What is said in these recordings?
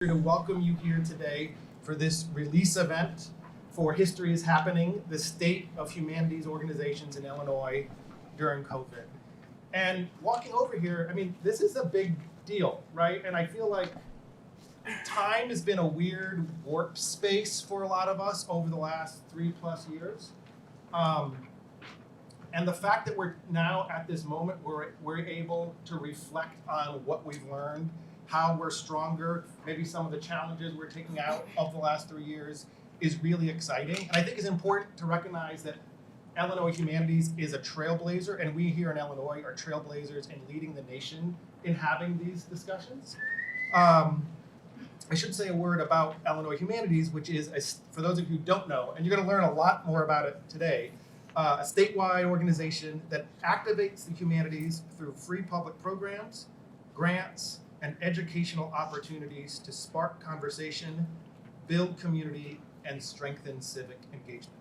To welcome you here today for this release event for History is Happening, the State of Humanities Organizations in Illinois during COVID. And walking over here, I mean, this is a big deal, right? And I feel like time has been a weird warp space for a lot of us over the last 3+ years. And the fact that we're now at this moment where we're able to reflect on what we've learned, how we're stronger, maybe some of the challenges we're taking out of the last 3 years is really exciting. And I think it's important to recognize that Illinois Humanities is a trailblazer, and we here in Illinois are trailblazers in leading the nation in having these discussions. I should say a word about Illinois Humanities, which is, for those of you who don't know, and you're going to learn a lot more about it today, a statewide organization that activates the humanities through free public programs, grants, and educational opportunities to spark conversation, build community, and strengthen civic engagement.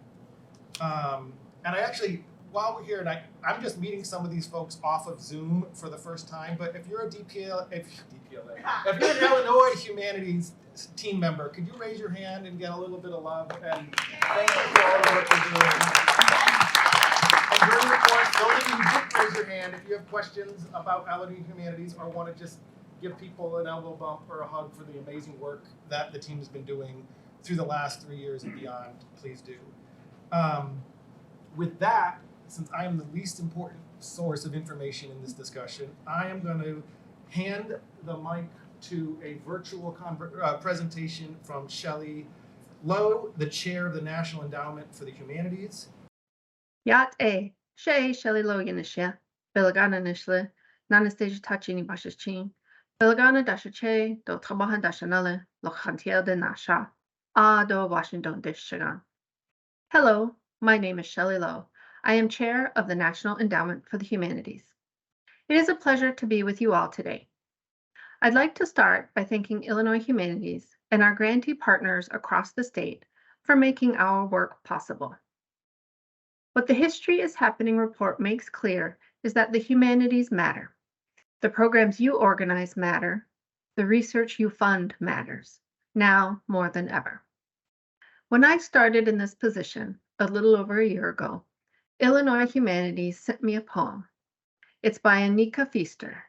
And I actually, while we're here, and I'm just meeting some of these folks off of Zoom for the first time, but if you're a if you're an Illinois Humanities team member, could you raise your hand and get a little bit of love? And thank you for all the work you're doing. And during the course, those of you who didn't raise your hand, if you have questions about Illinois Humanities or want to just give people an elbow bump or a hug for the amazing work that the team has been doing through the last 3 years and beyond, please do. With that, since I am the least important source of information in this discussion, I am going to hand the mic to a virtual presentation from Shelley Lowe, the chair of the National Endowment for the Humanities. Yat Shelley Lowe Yanisha, Belagana Nishle, Nanistage Tachini Bashachin, Belagana Dashache, do Trabahan Dashanale, Lochantiel de Nasha, do Washington Dishagan. Hello, my name is Shelley Lowe. I am chair of the National Endowment for the Humanities. It is a pleasure to be with you all today. I'd like to start by thanking Illinois Humanities and our grantee partners across the state for making our work possible. What the History is Happening report makes clear is that the humanities matter. The programs you organize matter. The research you fund matters, now more than ever. When I started in this position a little over a year ago, Illinois Humanities sent me a poem. It's by Anika Feaster,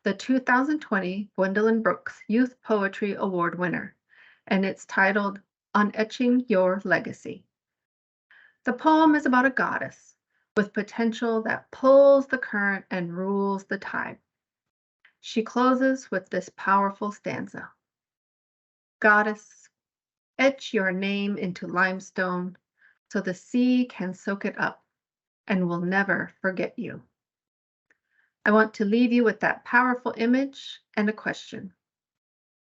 the 2020 Gwendolyn Brooks Youth Poetry Award winner, and it's titled On Etching Your Legacy. The poem is about a goddess with potential that pulls the current and rules the tide. She closes with this powerful stanza. Goddess, etch your name into limestone so the sea can soak it up and will never forget you. I want to leave you with that powerful image and a question.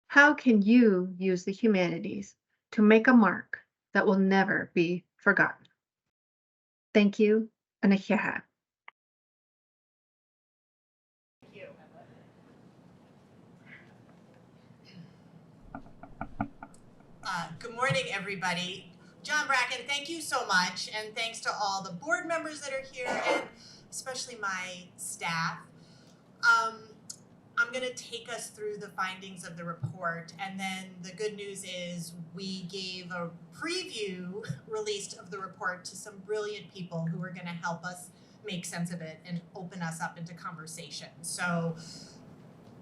How can you use the humanities to make a mark that will never be forgotten? Thank you, and a Thank you. Good morning, everybody. John Bracken, thank you so much, and thanks to all the board members that are here, and especially my staff. I'm going to take us through the findings of the report, and then the good news is we gave a preview released of the report to some brilliant people who are going to help us make sense of it and open us up into conversation. So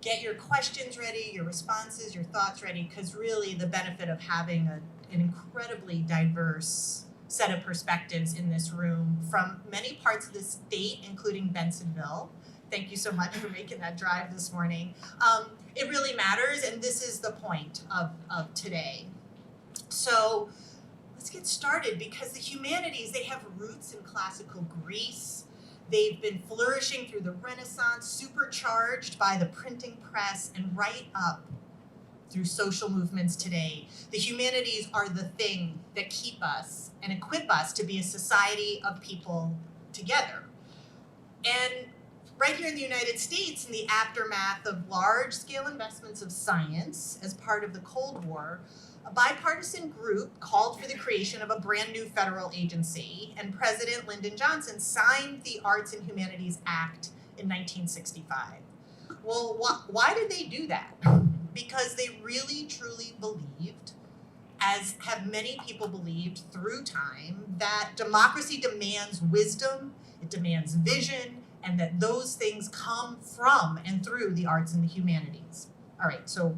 get your questions ready, your responses, your thoughts ready, because really the benefit of having an incredibly diverse set of perspectives in this room from many parts of the state, including Bensonville. Thank you so much for making that drive this morning. It really matters, and this is the point of today. So let's get started, because the humanities, they have roots in classical Greece. They've been flourishing through the Renaissance, supercharged by the printing press, and right up through social movements today. The humanities are the thing that keep us and equip us to be a society of people together. And right here in the United States, in the aftermath of large-scale investments of science as part of the Cold War, a bipartisan group called for the creation of a brand new federal agency, and President Lyndon Johnson signed the Arts and Humanities Act in 1965. Well, why did they do that? because they really truly believed, as have many people believed through time, that democracy demands wisdom, it demands vision, and that those things come from and through the arts and the humanities. All right, so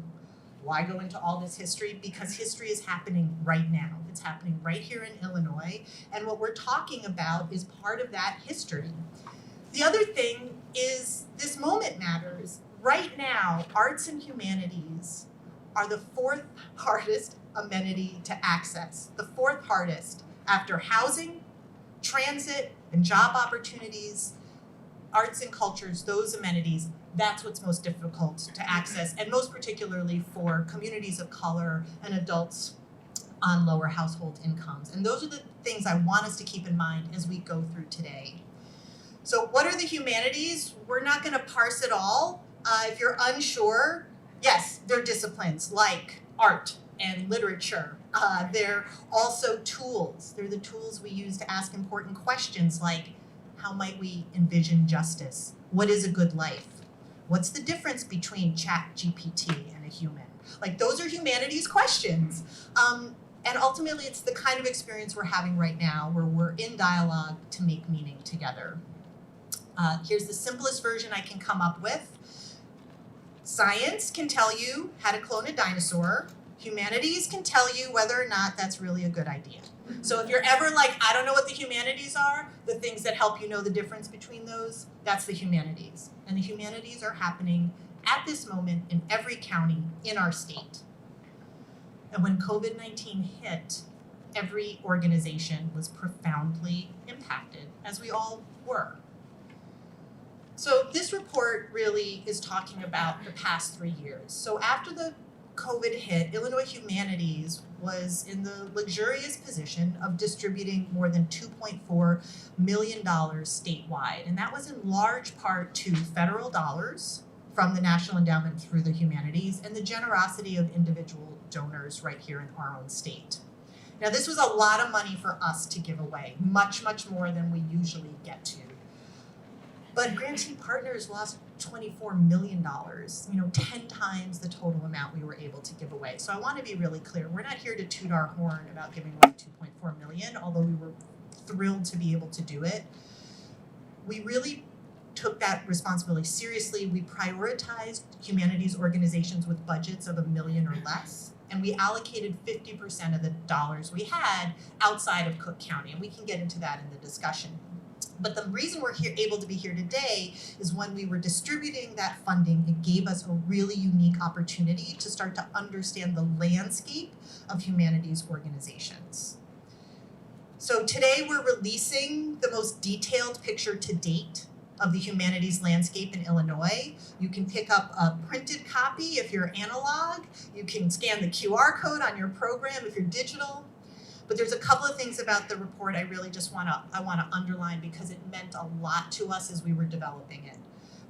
why go into all this history? Because history is happening right now. It's happening right here in Illinois, and what we're talking about is part of that history. The other thing is this moment matters. Right now, arts and humanities are the fourth hardest amenity to access, the fourth hardest after housing, transit, and job opportunities. Arts and cultures, those amenities, that's what's most difficult to access, and most particularly for communities of color and adults on lower household incomes. And those are the things I want us to keep in mind as we go through today. So what are the humanities? We're not going to parse it all. If you're unsure, yes, they're disciplines like art and literature. They're also tools. They're the tools we use to ask important questions like, how might we envision justice? What is a good life? What's the difference between ChatGPT and a human? Like, those are humanities questions. And ultimately, it's the kind of experience we're having right now where we're in dialogue to make meaning together. Here's the simplest version I can come up with. Science can tell you how to clone a dinosaur. Humanities can tell you whether or not that's really a good idea. So if you're ever like, I don't know what the humanities are, the things that help you know the difference between those, that's the humanities. And the humanities are happening at this moment in every county in our state. And when COVID-19 hit, every organization was profoundly impacted, as we all were. So this report really is talking about the past 3 years. So after the COVID hit, Illinois Humanities was in the luxurious position of distributing more than $2.4 million statewide. And that was in large part to federal dollars from the National Endowment through the humanities and the generosity of individual donors right here in our own state. Now, this was a lot of money for us to give away, much, much more than we usually get to. But grantee partners lost $24 million, 10 times the total amount we were able to give away. So I want to be really clear. We're not here to toot our horn about giving away $2.4 million, although we were thrilled to be able to do it. We really took that responsibility seriously. We prioritized humanities organizations with budgets of $1 million or less, and we allocated 50% of the dollars we had outside of Cook County, and we can get into that in the discussion. But the reason we're able to be here today is when we were distributing that funding, it gave us a really unique opportunity to start to understand the landscape of humanities organizations. So today we're releasing the most detailed picture to date of the humanities landscape in Illinois. You can pick up a printed copy if you're analog. You can scan the QR code on your program if you're digital. But there's a couple of things about the report I really just want to underline because it meant a lot to us as we were developing it.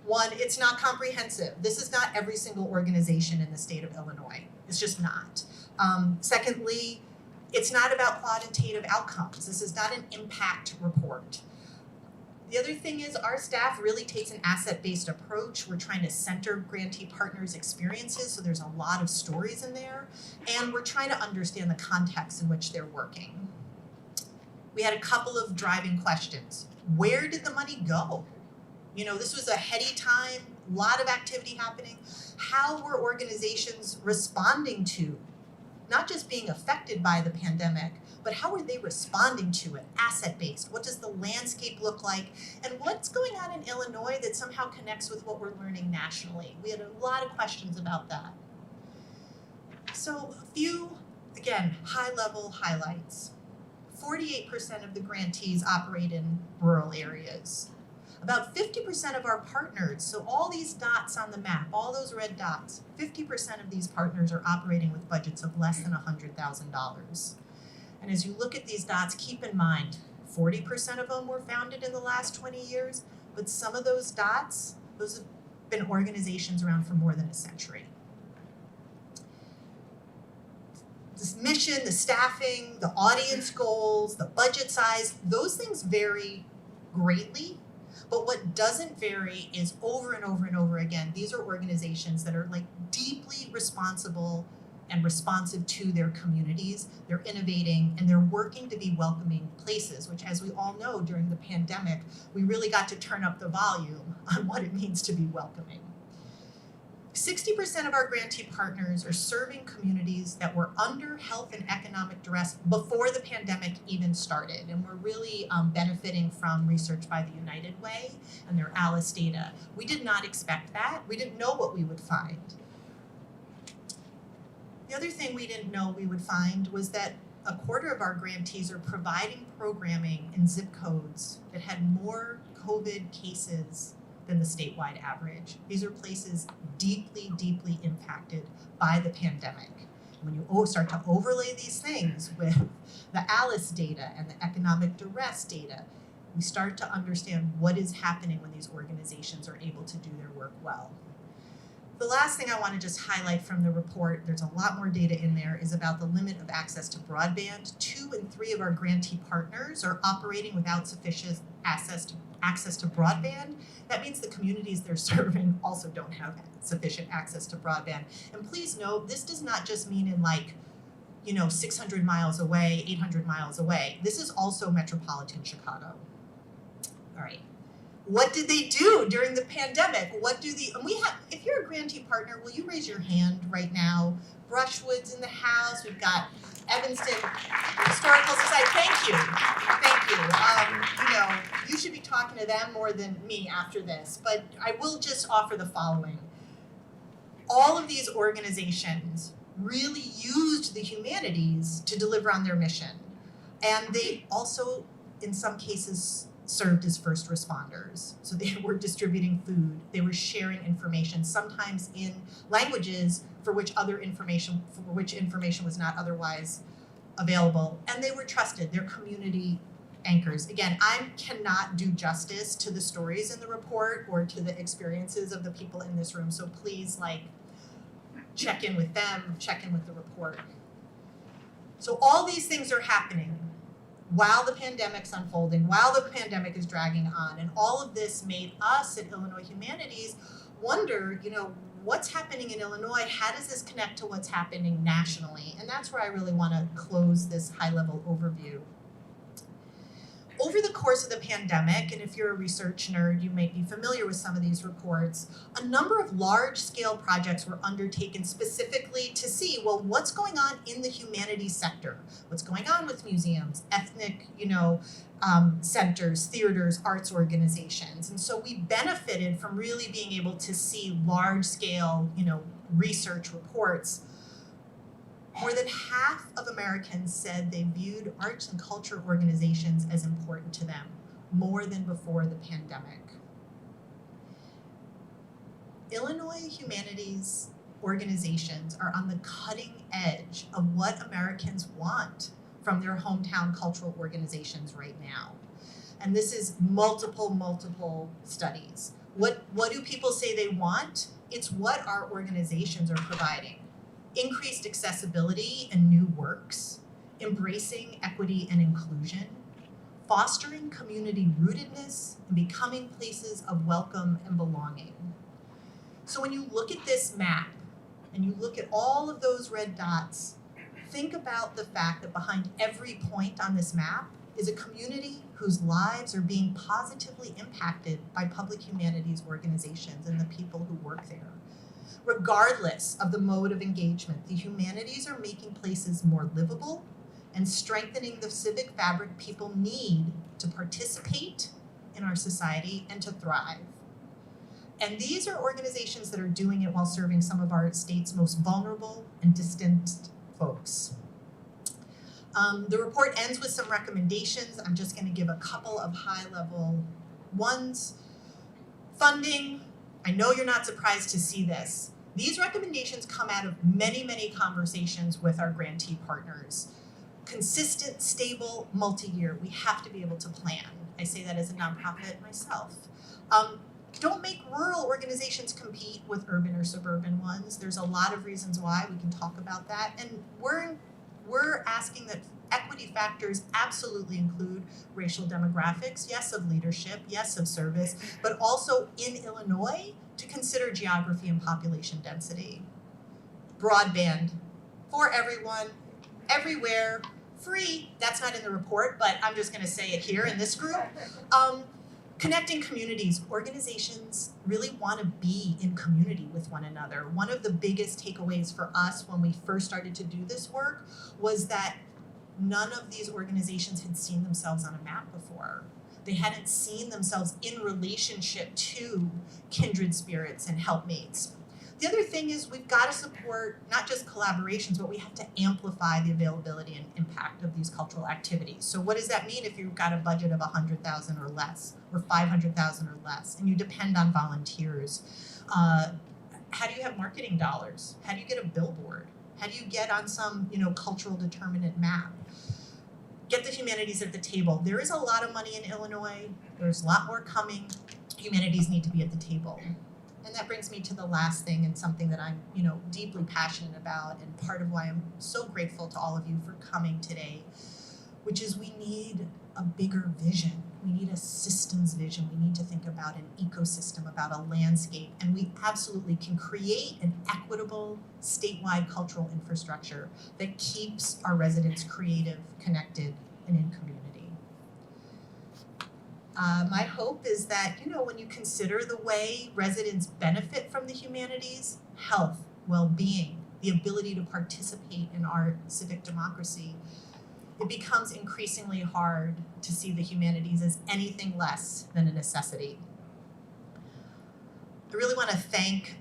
One, it's not comprehensive. This is not every single organization in the state of Illinois. It's just not. Secondly, it's not about quantitative outcomes. This is not an impact report. The other thing is our staff really takes an asset-based approach. We're trying to center grantee partners' experiences, so there's a lot of stories in there, and we're trying to understand the context in which they're working. We had a couple of driving questions. Where did the money go? This was a heady time, a lot of activity happening. How were organizations responding to, not just being affected by the pandemic, but how are they responding to it, asset-based? What does the landscape look like? And what's going on in Illinois that somehow connects with what we're learning nationally? We had a lot of questions about that. So a few, again, high-level highlights. 48% of the grantees operate in rural areas. About 50% of our partners, so all these dots on the map, all those red dots, 50% of these partners are operating with budgets of less than $100,000. And as you look at these dots, keep in mind, 40% of them were founded in the last 20 years, but some of those dots, those have been organizations around for more than a century. This mission, the staffing, the audience goals, the budget size, those things vary greatly, But what doesn't vary is over and over and over again, these are organizations that are like deeply responsible and responsive to their communities. They're innovating and they're working to be welcoming places, which, as we all know, during the pandemic, we really got to turn up the volume on what it means to be welcoming. 60% of our grantee partners are serving communities that were under health and economic duress before the pandemic even started. And we're really benefiting from research by the United Way and their ALICE data. We did not expect that. We didn't know what we would find. The other thing we didn't know we would find was that a quarter of our grantees are providing programming in zip codes that had more COVID cases than the statewide average. These are places deeply, deeply impacted by the pandemic. When you start to overlay these things with the ALICE data and the economic duress data, we start to understand what is happening when these organizations are able to do their work well. The last thing I want to just highlight from the report, there's a lot more data in there, is about the limit of access to broadband. 2 in 3 of our grantee partners are operating without sufficient access to broadband. That means the communities they're serving also don't have sufficient access to broadband. And please note, this does not just mean in 600 miles away, 800 miles away. This is also metropolitan Chicago. All right. What did they do during the pandemic? If you're a grantee partner, will you raise your hand right now? Brushwood's in the house. We've got Evanston Historical Society. Thank you. You should be talking to them more than me after this, but I will just offer the following. All of these organizations really used the humanities to deliver on their mission. And they also, in some cases, served as first responders. So they were distributing food, they were sharing information, sometimes in languages for which information was not otherwise available, and they were trusted. They're community anchors. Again, I cannot do justice to the stories in the report or to the experiences of the people in this room, so please check in with them, check in with the report. So all these things are happening while the pandemic's unfolding, while the pandemic is dragging on, and all of this made us at Illinois Humanities wonder, what's happening in Illinois? How does this connect to what's happening nationally? And that's where I really want to close this high-level overview. Over the course of the pandemic, and if you're a research nerd, you might be familiar with some of these reports, a number of large-scale projects were undertaken specifically to see, well, what's going on in the humanities sector? What's going on with museums, ethnic, centers, theaters, arts organizations? And so we benefited from really being able to see large-scale, research reports. More than half of Americans said they viewed arts and culture organizations as important to them, more than before the pandemic. Illinois Humanities Organizations are on the cutting edge of what Americans want from their hometown cultural organizations right now. And this is multiple studies. What do people say they want? It's what our organizations are providing. Increased accessibility and new works, embracing equity and inclusion, fostering community rootedness, and becoming places of welcome and belonging. So when you look at this map and you look at all of those red dots, think about the fact that behind every point on this map is a community whose lives are being positively impacted by public humanities organizations and the people who work there. Regardless of the mode of engagement, the humanities are making places more livable and strengthening the civic fabric people need to participate in our society and to thrive. And these are organizations that are doing it while serving some of our state's most vulnerable and distant folks. The report ends with some recommendations. I'm just going to give a couple of high-level ones. Funding. I know you're not surprised to see this. These recommendations come out of many conversations with our grantee partners. Consistent, stable, multi-year. We have to be able to plan. I say that as a nonprofit myself. Don't make rural organizations compete with urban or suburban ones. There's a lot of reasons why. We can talk about that. And we're asking that Equity factors absolutely include racial demographics, yes, of leadership, yes, of service, but also in Illinois to consider geography and population density. Broadband for everyone, everywhere, free, that's not in the report, but I'm just gonna say it here in this group. Connecting communities, organizations really wanna be in community with one another. One of the biggest takeaways for us when we first started to do this work was that none of these organizations had seen themselves on a map before. They hadn't seen themselves in relationship to kindred spirits and helpmates. The other thing is we've got to support not just collaborations, but we have to amplify the availability and impact of these cultural activities. So what does that mean if you've got a budget of $100,000 or less, or $500,000 or less, and you depend on volunteers? How do you have marketing dollars? How do you get a billboard? How do you get on some, cultural determinant map? Get the humanities at the table. There is a lot of money in Illinois. There's a lot more coming. Humanities need to be at the table. And that brings me to the last thing, and something that I'm, deeply passionate about, and part of why I'm so grateful to all of you for coming today, which is we need a bigger vision. We need a systems vision. We need to think about an ecosystem, about a landscape, and we absolutely can create an equitable statewide cultural infrastructure that keeps our residents creative, connected, and in community. My hope is that, when you consider the way residents benefit from the humanities, health, well-being, the ability to participate in our civic democracy, it becomes increasingly hard to see the humanities as anything less than a necessity. I really want to thank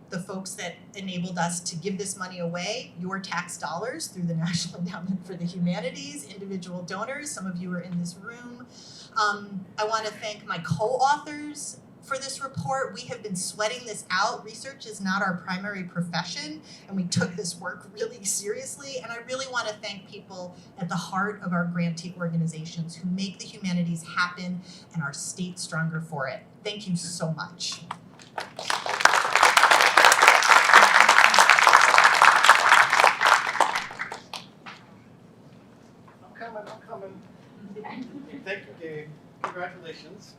the folks that enabled us to give this money away, your tax dollars, through the National Endowment for the Humanities, individual donors, some of you are in this room. I want to thank my co-authors for this report. We have been sweating this out. Research is not our primary profession, and we took this work really seriously. And I really want to thank people at the heart of our grantee organizations who make the humanities happen and our state stronger for it. Thank you so much. I'm coming. Thank you, Gabe. Congratulations.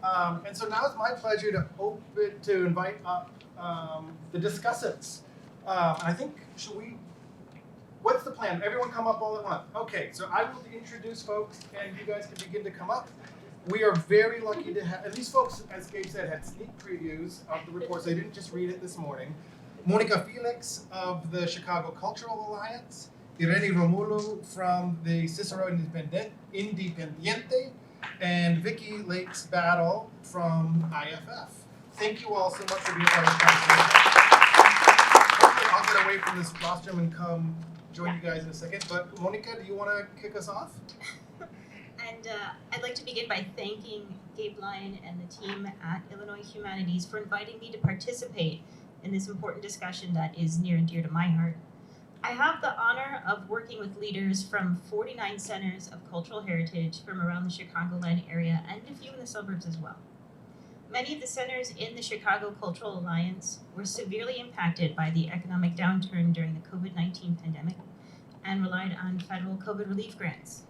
And so now it's my pleasure to invite up the discussants. I think, what's the plan? Everyone come up all at once. Okay, so I will introduce folks and you guys can begin to come up. We are very lucky to have, and these folks, as Gabe said, had sneak previews of the reports. They didn't just read it this morning. Mónica Félix of the Chicago Cultural Alliance, Irene Romulo from the Cicero Independiente, and Vicky Lakes Battle from IFF. Thank you all so much for being part of the conversation. I'll get away from this rostrum and come join you guys in a second. But Mónica, do you want to kick us off? And I'd like to begin by thanking Gabe Lyon and the team at Illinois Humanities for inviting me to participate in this important discussion that is near and dear to my heart. I have the honor of working with leaders from 49 centers of cultural heritage from around the Chicagoland area and a few in the suburbs as well. Many of the centers in the Chicago Cultural Alliance were severely impacted by the economic downturn during the COVID-19 pandemic and relied on federal COVID relief grants.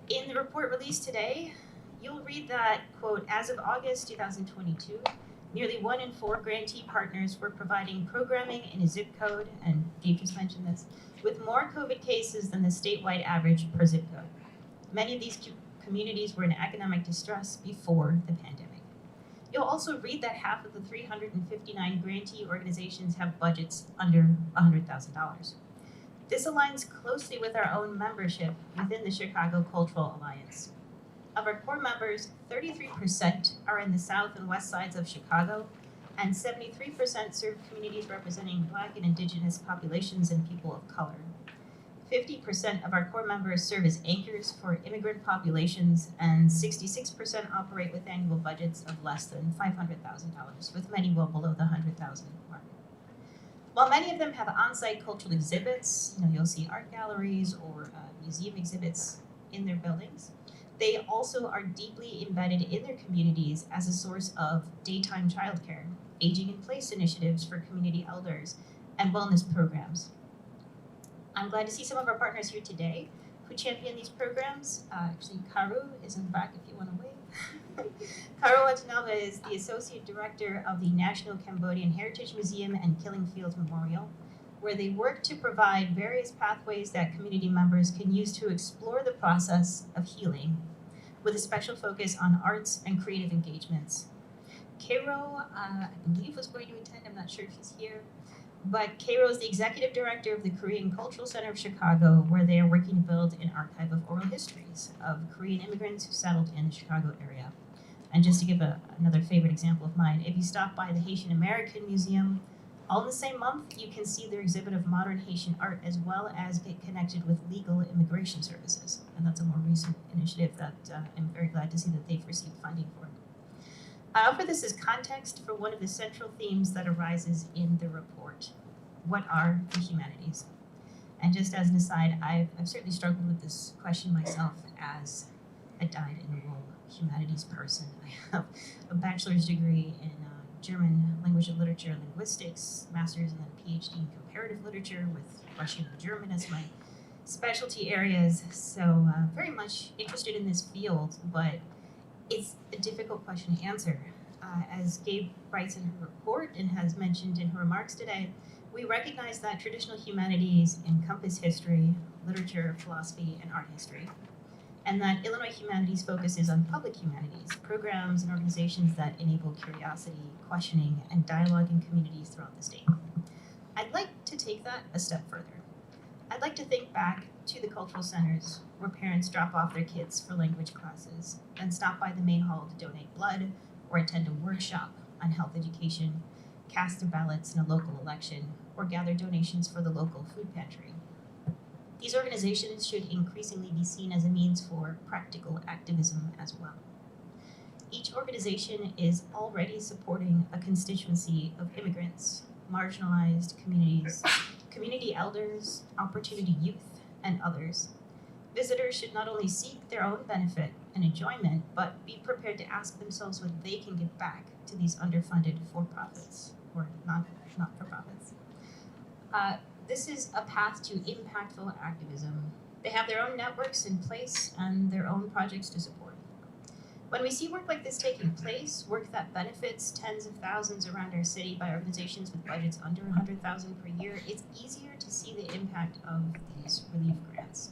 In the report released today, you'll read that, quote, as of August 2022, nearly 1 in 4 grantee partners were providing programming in a zip code, and Gabe just mentioned this, with more COVID cases than the statewide average per zip code. Many of these communities were in economic distress before the pandemic. You'll also read that half of the 359 grantee organizations have budgets under $100,000. This aligns closely with our own membership within the Chicago Cultural Alliance. Of our core members, 33% are in the south and west sides of Chicago, and 73% serve communities representing Black and Indigenous populations and people of color. 50% of our core members serve as anchors for immigrant populations, and 66% operate with annual budgets of less than $500,000, with many well below the $100,000 mark. While many of them have on-site cultural exhibits, you'll see art galleries or museum exhibits in their buildings, they also are deeply embedded in their communities as a source of daytime childcare, aging in place initiatives for community elders, and wellness programs. I'm glad to see some of our partners here today who champion these programs. Actually, Karu is in the back if you want to wave. Karu Watanabe is the Associate Director of the National Cambodian Heritage Museum and Killing Fields Memorial, where they work to provide various pathways that community members can use to explore the process of healing, with a special focus on arts and creative engagements. Cairo, I believe, was going to attend. I'm not sure if he's here. But Cairo is the Executive Director of the Korean Cultural Center of Chicago, where they are working to build an archive of oral histories of Korean immigrants who settled in the Chicago area. And just to give another favorite example of mine, if you stop by the Haitian American Museum, all in the same month, you can see their exhibit of modern Haitian art, as well as get connected with legal immigration services. And that's a more recent initiative that I'm very glad to see that they've received funding for. I offer this as context for one of the central themes that arises in the report. What are the humanities? And just as an aside, I've certainly struggled with this question myself as a dyed-in-the-wool humanities person. I have a bachelor's degree in German language and literature and linguistics, master's and then PhD in comparative literature with Russian and German as my specialty areas. So very much interested in this field, but it's a difficult question to answer. As Gabe writes in her report and has mentioned in her remarks today, we recognize that traditional humanities encompass history, literature, philosophy, and art history, and that Illinois Humanities focuses on public humanities, programs and organizations that enable curiosity, questioning, and dialogue in communities throughout the state. I'd like to take that a step further. I'd like to think back to the cultural centers where parents drop off their kids for language classes, then stop by the main hall to donate blood or attend a workshop on health education, cast their ballots in a local election, or gather donations for the local food pantry. These organizations should increasingly be seen as a means for practical activism as well. Each organization is already supporting a constituency of immigrants, marginalized communities, community elders, opportunity youth, and others. Visitors should not only seek their own benefit and enjoyment, but be prepared to ask themselves what they can give back to these underfunded for-profits, or not-for-profits. This is a path to impactful activism. They have their own networks in place and their own projects to support. When we see work like this taking place, work that benefits tens of thousands around our city by organizations with budgets under $100,000 per year, it's easier to see the impact of these relief grants.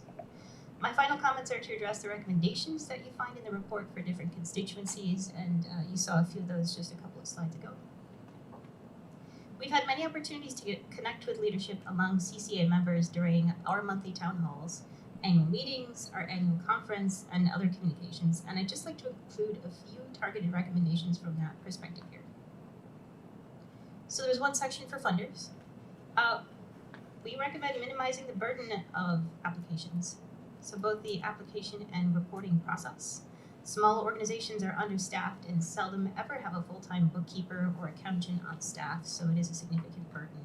My final comments are to address the recommendations that you find in the report for different constituencies, and you saw a few of those just a couple of slides ago. We've had many opportunities to connect with leadership among CCA members during our monthly town halls, annual meetings, our annual conference, and other communications, and I'd just like to include a few targeted recommendations from that perspective here. So there's one section for funders. We recommend minimizing the burden of applications, so both the application and reporting process. Small organizations are understaffed and seldom ever have a full-time bookkeeper or accountant on staff, so it is a significant burden.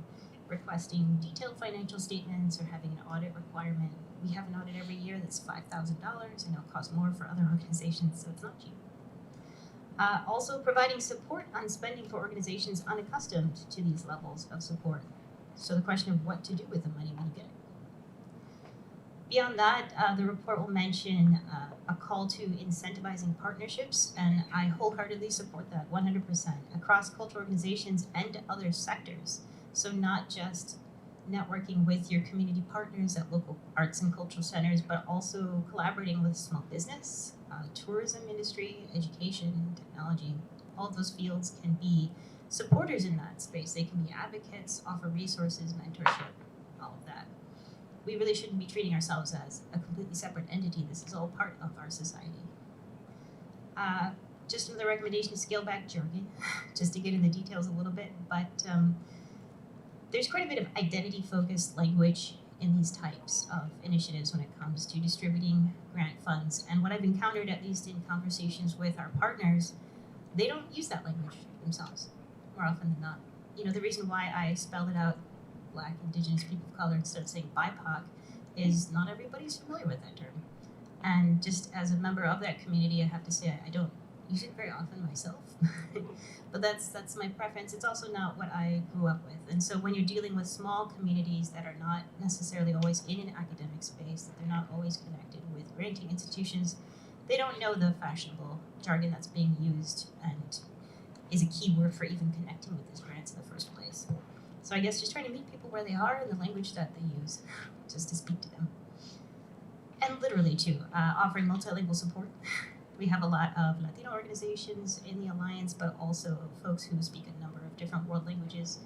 Requesting detailed financial statements or having an audit requirement. We have an audit every year that's $5,000. I know it costs more for other organizations, so it's not cheap. Also providing support on spending for organizations unaccustomed to these levels of support. So the question of what to do with the money when you get it. Beyond that, the report will mention a call to incentivizing partnerships, and I wholeheartedly support that 100% across cultural organizations and other sectors. So not just networking with your community partners at local arts and cultural centers, but also collaborating with small business, tourism industry, education, technology. All of those fields can be supporters in that space. They can be advocates, offer resources, mentorship, all of that. We really shouldn't be treating ourselves as a completely separate entity. This is all part of our society. Just another recommendation to scale back jargon, just to get into the details a little bit, but there's quite a bit of identity-focused language in these types of initiatives when it comes to distributing grant funds. And what I've encountered, at least in conversations with our partners, they don't use that language themselves more often than not. You know, the reason why I spelled it out Black, Indigenous, people of color instead of saying BIPOC is not everybody's familiar with that term. And just as a member of that community, I have to say I don't use it very often myself, but that's my preference. It's also not what I grew up with. And so when you're dealing with small communities that are not necessarily always in an academic space, that they're not always connected with granting institutions, they don't know the fashionable jargon that's being used and is a key word for even connecting with these grants in the first place. So I guess just trying to meet people where they are in the language that they use, just to speak to them. And literally too, offering multilingual support. We have a lot of Latino organizations in the Alliance, but also folks who speak a number of different world languages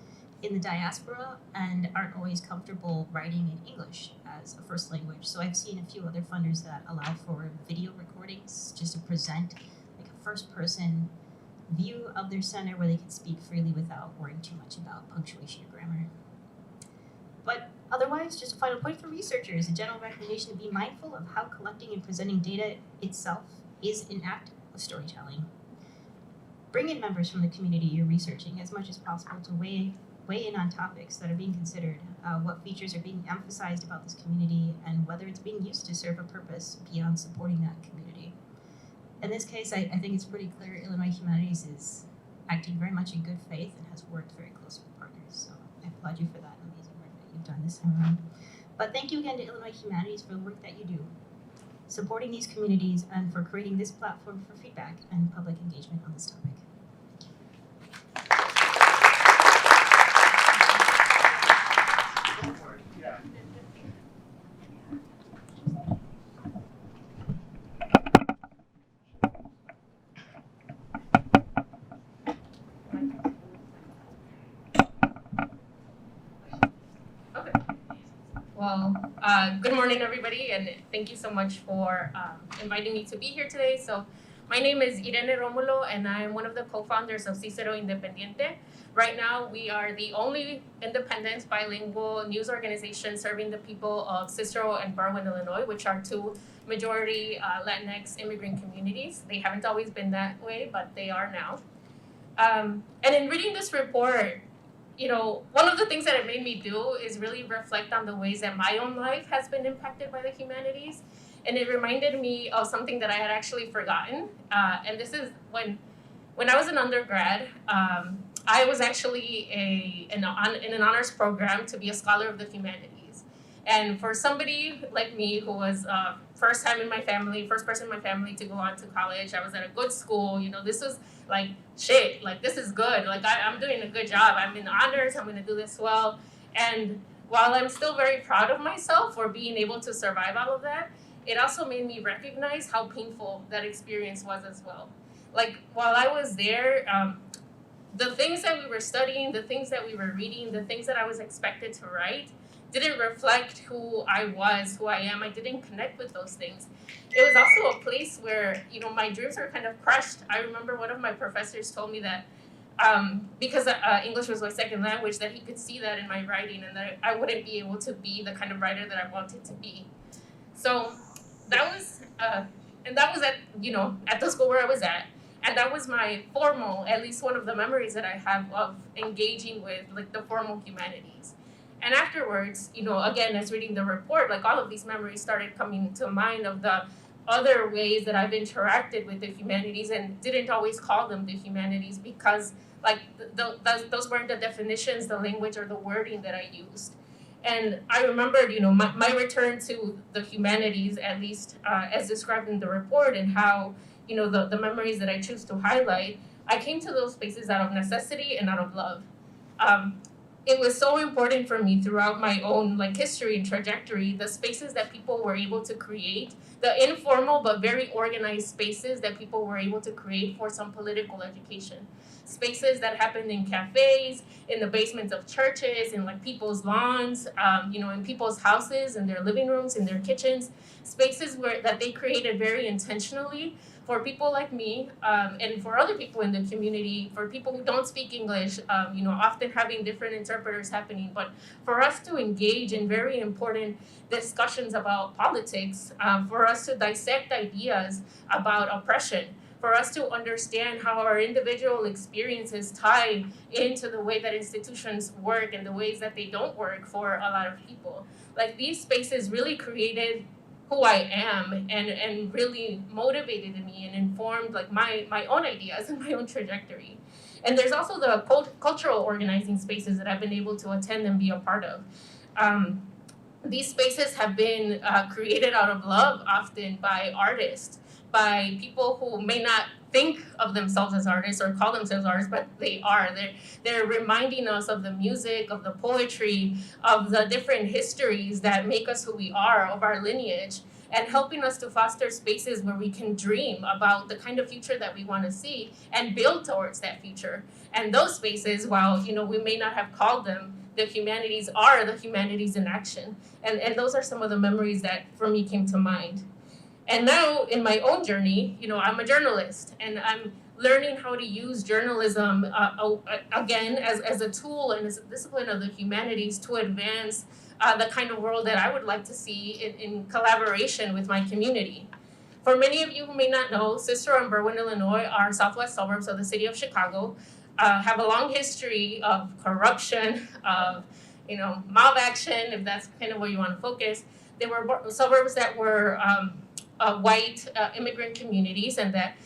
in the diaspora and aren't always comfortable writing in English as a first language. So I've seen a few other funders that allow for video recordings just to present like a first person view of their center where they can speak freely without worrying too much about punctuation or grammar. But otherwise, just a final point for researchers, a general recommendation to be mindful of how collecting and presenting data itself is an act of storytelling. Bring in members from the community you're researching as much as possible to weigh in on topics that are being considered, what features are being emphasized about this community, and whether it's being used to serve a purpose beyond supporting that community. In this case, I think it's pretty clear Illinois Humanities is acting very much in good faith and has worked very close with partners. So I applaud you for that amazing work that you've done this time around. But thank you again to Illinois Humanities for the work that you do, supporting these communities, and for creating this platform for feedback and public engagement on this topic. Yeah. Well, good morning, everybody, and thank you so much for inviting me to be here today. So my name is Irene Romulo, and I'm one of the co-founders of Cicero Independiente. Right now, we are the only independent bilingual news organization serving the people of Cicero and Berwyn, Illinois, which are two majority Latinx immigrant communities. They haven't always been that way, but they are now. And in reading this report, you know, one of the things that it made me do is really reflect on the ways that my own life has been impacted by the humanities. And it reminded me of something that I had actually forgotten. And this is when I was an undergrad, I was actually in an honors program to be a scholar of the humanities. And for somebody like me who was first person in my family to go on to college, I was at a good school, you know, this was like, shit, like this is good. Like I'm doing a good job. I'm in honors, I'm gonna do this well. And while I'm still very proud of myself for being able to survive all of that, it also made me recognize how painful that experience was as well. Like while I was there, the things that we were studying, the things that we were reading, the things that I was expected to write didn't reflect who I was, who I am. I didn't connect with those things. It was also a place where, you know, my dreams were kind of crushed. I remember one of my professors told me that because English was my second language, that he could see that in my writing and that I wouldn't be able to be the kind of writer that I wanted to be. So that was, and that was at the school where I was at. And that was my formal, at least one of the memories that I have of engaging with like the formal humanities. And afterwards, you know, again, as reading the report, like all of these memories started coming to mind of the other ways that I've interacted with the humanities and didn't always call them the humanities because like those weren't the definitions, the language or the wording that I used. And I remembered, you know, my return to the humanities, at least as described in the report, and how, you know, the memories that I choose to highlight, I came to those spaces out of necessity and out of love. It was so important for me throughout my own like history and trajectory, the spaces that people were able to create, the informal but very organized spaces that people were able to create for some political education. Spaces that happened in cafes, in the basements of churches, in like people's lawns, you know, in people's houses, in their living rooms, in their kitchens. Spaces that they created very intentionally for people like me, and for other people in the community, for people who don't speak English, you know, often having different interpreters happening, but for us to engage in very important discussions about politics, for us to dissect ideas about oppression, for us to understand how our individual experiences tie into the way that institutions work and the ways that they don't work for a lot of people. Like these spaces really created who I am and really motivated me and informed like my own ideas and my own trajectory. And there's also the cultural organizing spaces that I've been able to attend and be a part of. These spaces have been created out of love often by artists, by people who may not think of themselves as artists or call themselves artists, but they are. They're reminding us of the music, of the poetry, of the different histories that make us who we are, of our lineage, and helping us to foster spaces where we can dream about the kind of future that we want to see and build towards that future. And those spaces, while we may not have called them the humanities, are the humanities in action. And those are some of the memories that for me came to mind. And now in my own journey, I'm a journalist, and I'm learning how to use journalism again as a tool and as a discipline of the humanities to advance the kind of world that I would like to see in collaboration with my community. For many of you who may not know, Cicero and Berwyn, Illinois are southwest suburbs of the city of Chicago, have a long history of corruption, of mob action, if that's kind of where you want to focus. They were suburbs that were white immigrant communities, and that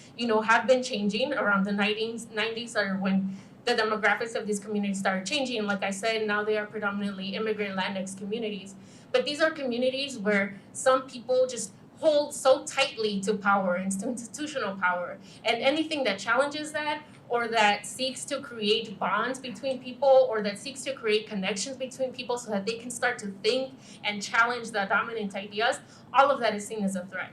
have been changing around the 90s or when the demographics of these communities started changing. Like I said, now they are predominantly immigrant Latinx communities. But these are communities where some people just hold so tightly to power, institutional power, and anything that challenges that, or that seeks to create bonds between people, or that seeks to create connections between people so that they can start to think and challenge the dominant ideas, all of that is seen as a threat.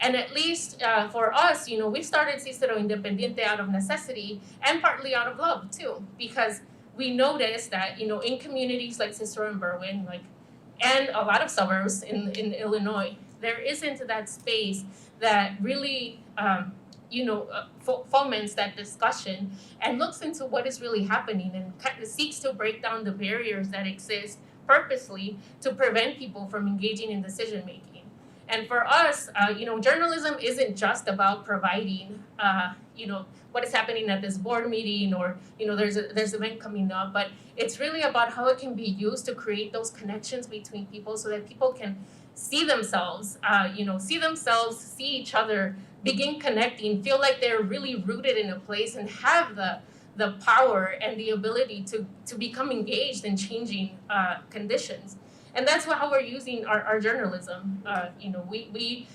And at least for us, we started Cicero Independiente out of necessity and partly out of love too, because we noticed that, in communities like Cicero and Berwyn, and a lot of suburbs in Illinois, there isn't that space that really, foments that discussion and looks into what is really happening and kind of seeks to break down the barriers that exist purposely to prevent people from engaging in decision making. And for us, journalism isn't just about providing, what is happening at this board meeting, or there's an event coming up, but it's really about how it can be used to create those connections between people so that people can see themselves, see each other, begin connecting, feel like they're really rooted in a place, and have the power and the ability to become engaged in changing conditions. And that's how we're using our journalism. We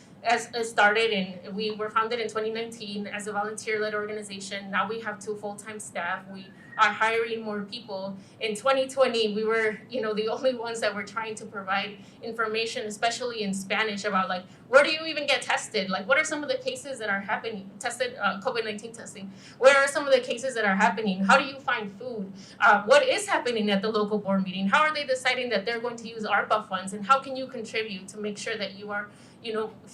started and we were founded in 2019 as a volunteer-led organization. Now we have 2 full-time staff. We are hiring more people. In 2020, we were, the only ones that were trying to provide information, especially in Spanish, about where do you even get tested? What are some of the cases that are happening? COVID-19 testing. Where are some of the cases that are happening? How do you find food? What is happening at the local board meeting? How are they deciding that they're going to use ARPA funds? And how can you contribute to make sure that you are,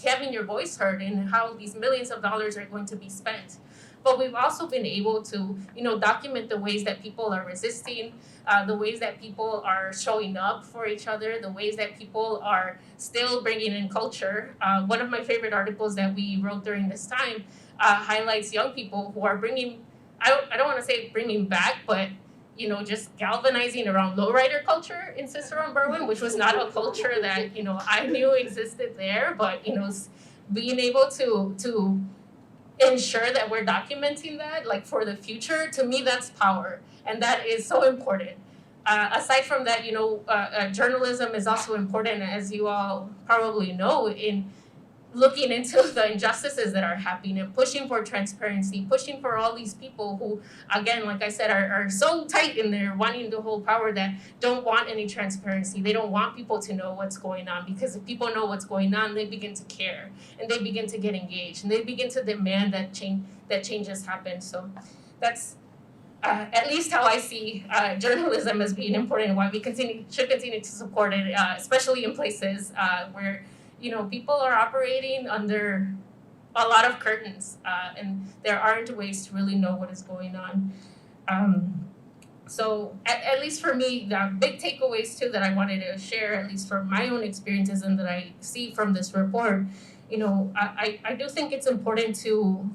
having your voice heard in how these millions of dollars are going to be spent? But we've also been able to, document the ways that people are resisting, the ways that people are showing up for each other, the ways that people are still bringing in culture. One of my favorite articles that we wrote during this time highlights young people who are bringing, I don't want to say bringing back, but just galvanizing around lowrider culture in Cicero and Berwyn, which was not a culture that, I knew existed there, but, being able to ensure that we're documenting that, for the future, to me, that's power. And that is so important. Aside from that, journalism is also important, as you all probably know, in looking into the injustices that are happening and pushing for transparency, pushing for all these people who, again, like I said, are so tight in their wanting to hold power that don't want any transparency. They don't want people to know what's going on, because if people know what's going on, they begin to care and they begin to get engaged and they begin to demand that changes happen. So that's at least how I see journalism as being important, and why we should continue to support it, especially in places where people are operating under a lot of curtains, and there aren't ways to really know what is going on. So at least for me, the big takeaways too that I wanted to share, at least from my own experiences and that I see from this report, I do think it's important to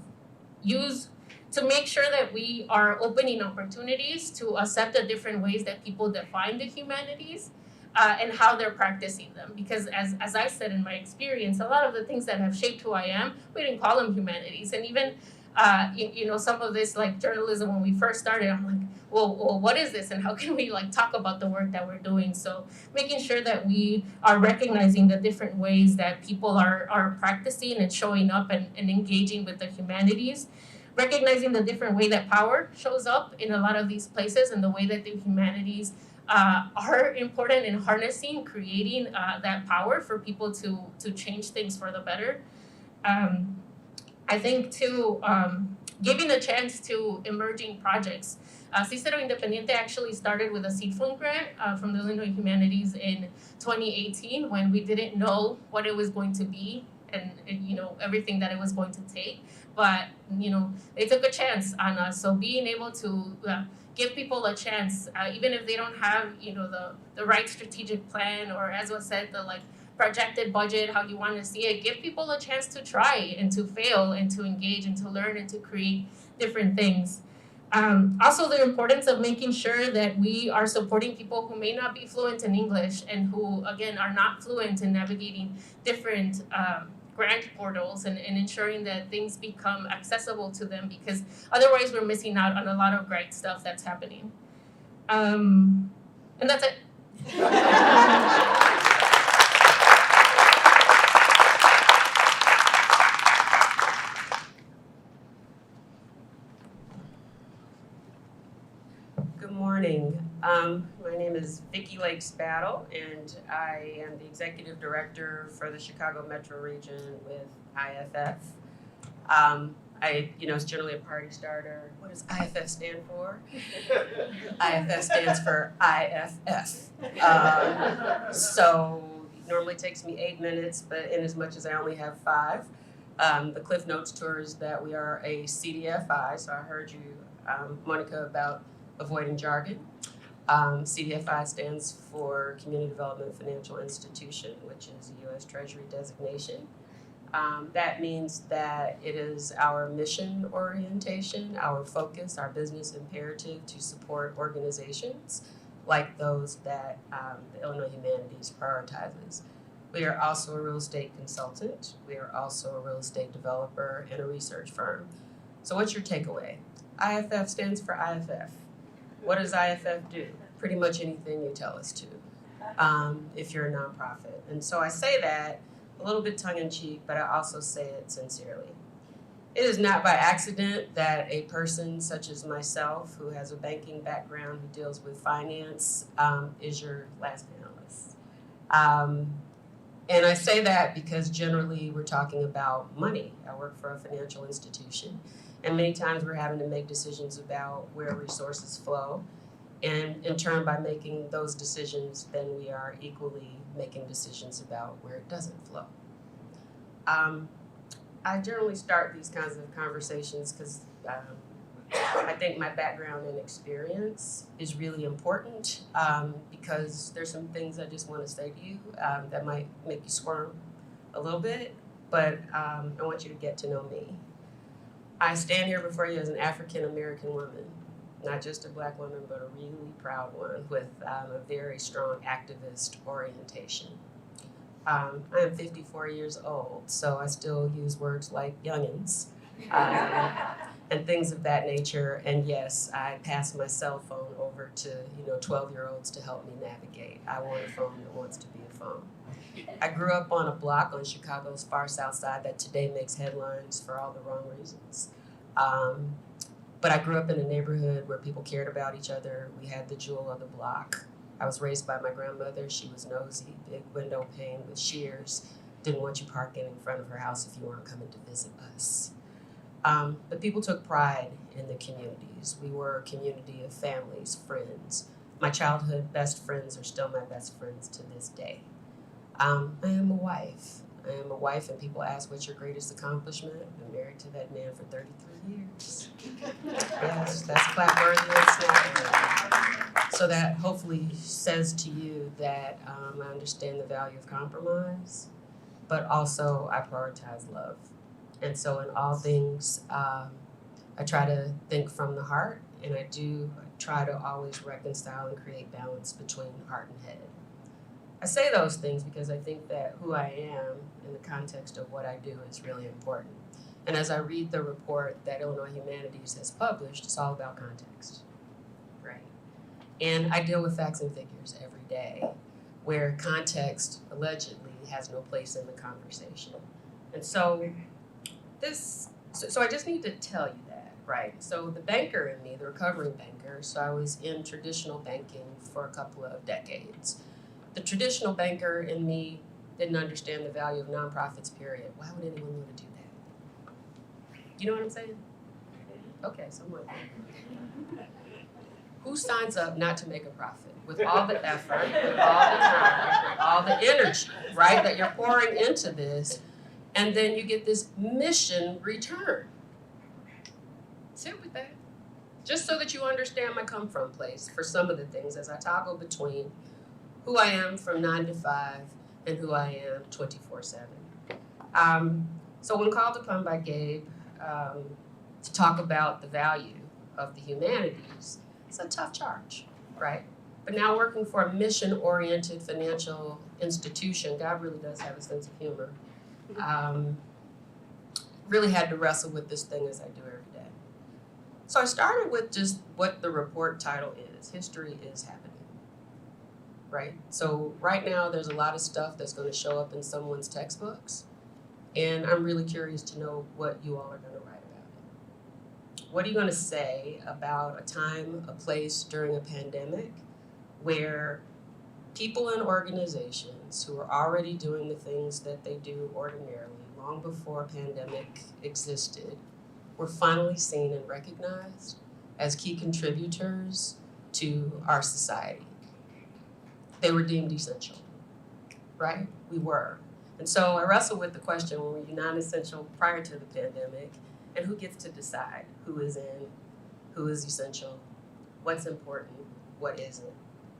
make sure that we are opening opportunities to accept the different ways that people define the humanities. and how they're practicing them. Because as I said in my experience, a lot of the things that have shaped who I am, we didn't call them humanities. And even, some of this like journalism, when we first started, I'm like, well, what is this? And how can we like talk about the work that we're doing? So making sure that we are recognizing the different ways that people are practicing and showing up and engaging with the humanities. Recognizing the different way that power shows up in a lot of these places and the way that the humanities are important in harnessing, creating that power for people to change things for the better. I think too, giving a chance to emerging projects. Cicero Independiente actually started with a seed fund grant from the Illinois Humanities in 2018 when we didn't know what it was going to be and everything that it was going to take. But they took a chance on us. So being able to give people a chance, even if they don't have the right strategic plan, or as was said, the like projected budget, how you want to see it, give people a chance to try and to fail and to engage and to learn and to create different things. Also, the importance of making sure that we are supporting people who may not be fluent in English and who, again, are not fluent in navigating different grant portals and ensuring that things become accessible to them, because otherwise we're missing out on a lot of great stuff that's happening. And that's it. Good morning. My name is Vicki Lakes Battle, and I am the Executive Director for the Chicago Metro Region with IFF. It's generally a party starter. What does IFF stand for? IFF stands for IFF. So it normally takes me 8 minutes, but in as much as I only have 5. The Cliff Notes tour is that we are a CDFI, so I heard you, Mónica, about avoiding jargon. CDFI stands for Community Development Financial Institution, which is a U.S. Treasury designation. That means that it is our mission orientation, our focus, our business imperative to support organizations like those that the Illinois Humanities prioritizes. We are also a real estate consultant. We are also a real estate developer and a research firm. So what's your takeaway? IFF stands for IFF. What does IFF do? Pretty much anything you tell us to, if you're a nonprofit. And so I say that a little bit tongue-in-cheek, but I also say it sincerely. It is not by accident that a person such as myself, who has a banking background, who deals with finance, is your last panelist. And I say that because generally we're talking about money. I work for a financial institution. And many times we're having to make decisions about where resources flow. And in turn, by making those decisions, then we are equally making decisions about where it doesn't flow. I generally start these kinds of conversations because I think my background and experience is really important because there's some things I just want to say to you that might make you squirm a little bit, but I want you to get to know me. I stand here before you as an African-American woman, not just a Black woman, but a really proud one with a very strong activist orientation. I am 54 years old, so I still use words like youngins and things of that nature. And yes, I pass my cell phone over to 12-year-olds to help me navigate. I want a phone that wants to be a phone. I grew up on a block on Chicago's far south side that today makes headlines for all the wrong reasons. But I grew up in a neighborhood where people cared about each other. We had the jewel of the block. I was raised by my grandmother. She was nosy, big window pane with shears. Didn't want you parking in front of her house if you weren't coming to visit us. But people took pride in the communities. We were a community of families, friends. My childhood best friends are still my best friends to this day. I am a wife. I am a wife, and people ask, what's your greatest accomplishment? I've been married to that man for 33 years. Yes, that's clap-worthy and snap. So that hopefully says to you that I understand the value of compromise, but also I prioritize love. And so in all things, I try to think from the heart, and I do try to always reconcile and create balance between heart and head. say those things because I think that who I am in the context of what I do is really important. And as I read the report that Illinois Humanities has published, it's all about context, right? And I deal with facts and figures every day where context allegedly has no place in the conversation. And so so I just need to tell you that, right? So the banker in me, the recovering banker, so I was in traditional banking for a couple of decades. The traditional banker in me didn't understand the value of nonprofits, period. Why would anyone want to do that? You know what I'm saying? Okay, someone. Who signs up not to make a profit with all the effort, with all the time, with all the energy, right, that you're pouring into this, and then you get this mission return? Sit with that. Just so that you understand my come from place for some of the things as I toggle between who I am from 9 to 5 and who I am 24/7. So when called upon by Gabe to talk about the value of the humanities, it's a tough charge, right? But now working for a mission-oriented financial institution, God really does have a sense of humor. Really had to wrestle with this thing as I do every day. So I started with just what the report title is. History is happening, right? So right now there's a lot of stuff that's going to show up in someone's textbooks, and I'm really curious to know what you all are going to write about it. What are you going to say about a time, a place during a pandemic where people and organizations who are already doing the things that they do ordinarily long before a pandemic existed were finally seen and recognized as key contributors to our society? They were deemed essential, right? We were. And so I wrestle with the question, were you non-essential prior to the pandemic? And who gets to decide who is in, who is essential, what's important, what isn't?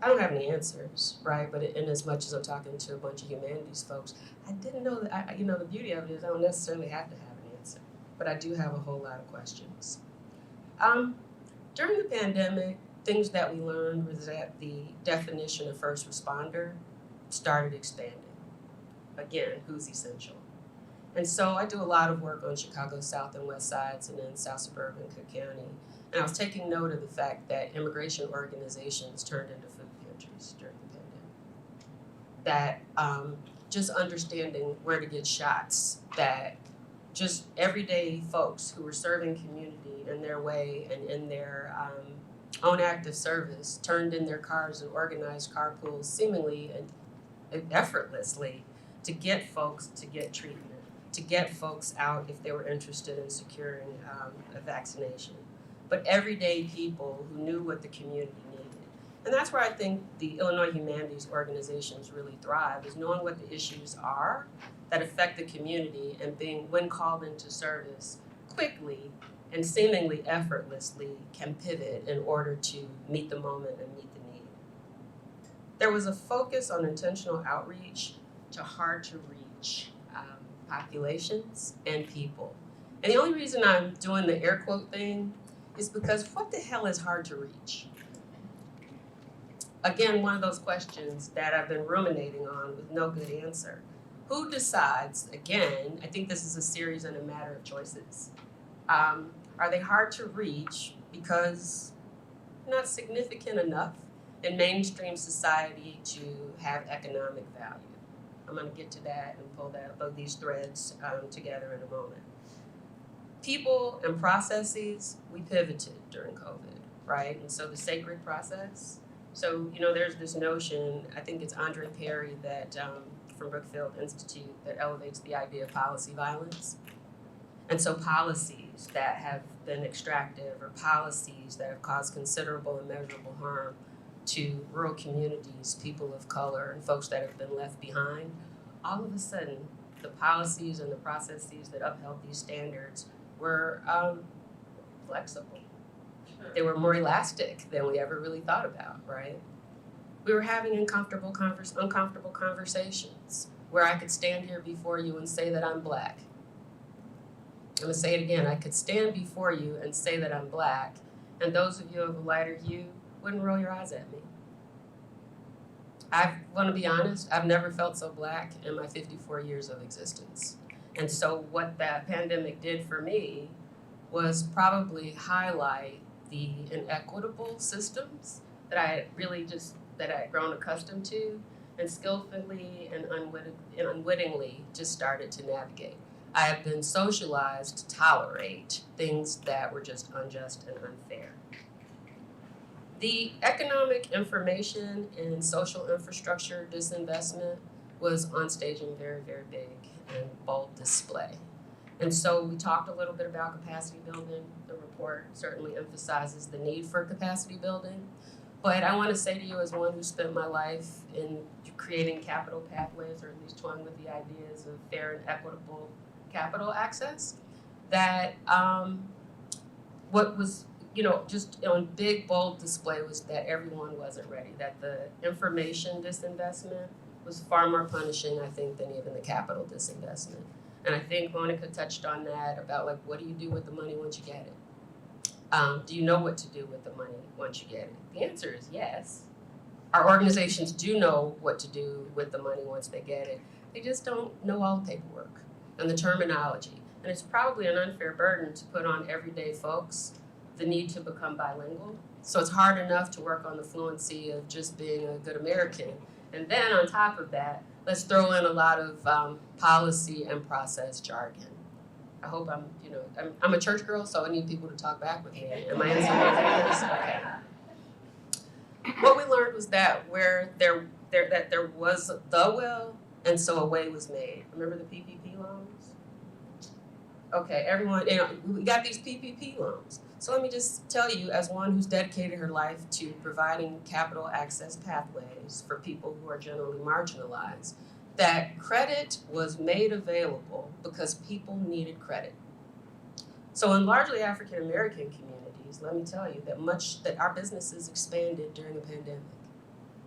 I don't have any answers, right? But in as much as I'm talking to a bunch of humanities folks, I didn't know that, the beauty of it is I don't necessarily have to have an answer, but I do have a whole lot of questions. During the pandemic, things that we learned was that the definition of first responder started expanding. Again, who's essential? And so I do a lot of work on Chicago's South and West Sides and in South Suburban Cook County. And I was taking note of the fact that immigration organizations turned into food pantries during the pandemic. That just understanding where to get shots, that just everyday folks who were serving community in their way and in their own act of service turned in their cars and organized carpools seemingly and effortlessly to get folks to get treatment, to get folks out if they were interested in securing a vaccination. But everyday people who knew what the community needed. And that's where I think the Illinois Humanities Organizations really thrive, is knowing what the issues are that affect the community and being, when called into service, quickly and seemingly effortlessly can pivot in order to meet the moment and meet the need. There was a focus on intentional outreach to hard to reach populations and people. And the only reason I'm doing the air quote thing is because what the hell is hard to reach? Again, one of those questions that I've been ruminating on with no good answer. Who decides, again, I think this is a series and a matter of choices. Are they hard to reach because not significant enough in mainstream society to have economic value? I'm going to get to that and pull these threads together in a moment. People and processes, we pivoted during COVID, right? And so the sacred process. So, there's this notion, I think it's Andre Perry that from Brookfield Institute that elevates the idea of policy violence. And so policies that have been extractive or policies that have caused considerable and measurable harm to rural communities, people of color, and folks that have been left behind, all of a sudden, the policies and the processes that upheld these standards were flexible. They were more elastic than we ever really thought about, right? We were having uncomfortable conversations where I could stand here before you and say that I'm Black. I'm gonna say it again, I could stand before you and say that I'm Black, and those of you of a lighter hue wouldn't roll your eyes at me. I want to be honest, I've never felt so Black in my 54 years of existence. And so what that pandemic did for me was probably highlight the inequitable systems that I had grown accustomed to and skillfully and unwittingly just started to navigate. I have been socialized to tolerate things that were just unjust and unfair. The economic information and social infrastructure disinvestment was on stage in very, very big and bold display. And so we talked a little bit about capacity building. The report certainly emphasizes the need for capacity building. But I want to say to you, as one who spent my life in creating capital pathways, or at least toying with the ideas of fair and equitable capital access, that what was just on big, bold display was that everyone wasn't ready, that the information disinvestment was far more punishing, I think, than even the capital disinvestment. And I think Mónica touched on that about, like, what do you do with the money once you get it? Do you know what to do with the money once you get it? The answer is yes. Our organizations do know what to do with the money once they get it. They just don't know all the paperwork and the terminology. And it's probably an unfair burden to put on everyday folks the need to become bilingual. So it's hard enough to work on the fluency of just being a good American. And then on top of that, let's throw in a lot of policy and process jargon. I hope I'm a church girl, so I need people to talk back with me. Am I answering this? Okay. What we learned was that that there was the will, and so a way was made. Remember the PPP loans? Okay, everyone, we got these PPP loans. So let me just tell you, as one who's dedicated her life to providing capital access pathways for people who are generally marginalized, that credit was made available because people needed credit. So in largely African American communities, let me tell you that our businesses expanded during the pandemic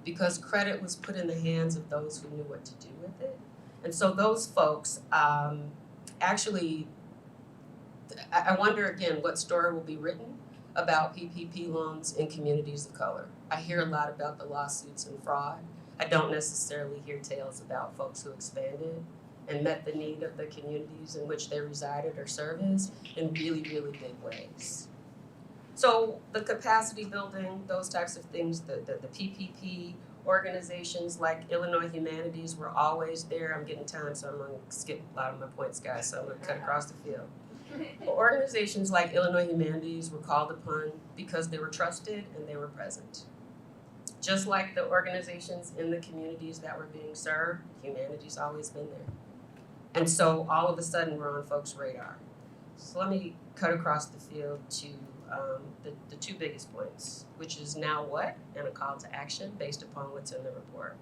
because credit was put in the hands of those who knew what to do with it. And so those folks actually, I wonder again what story will be written about PPP loans in communities of color. I hear a lot about the lawsuits and fraud. I don't necessarily hear tales about folks who expanded and met the need of the communities in which they resided or serviced in really, really big ways. So the capacity building, those types of things, the PPP organizations like Illinois Humanities were always there. I'm getting time, so I'm going to skip a lot of my points, guys, so I'm going to cut across the field. Well, organizations like Illinois Humanities were called upon because they were trusted and they were present. Just like the organizations in the communities that were being served, humanity's always been there. And so all of a sudden we're on folks' radar. So let me cut across the field to the two biggest points, which is now what and a call to action based upon what's in the report.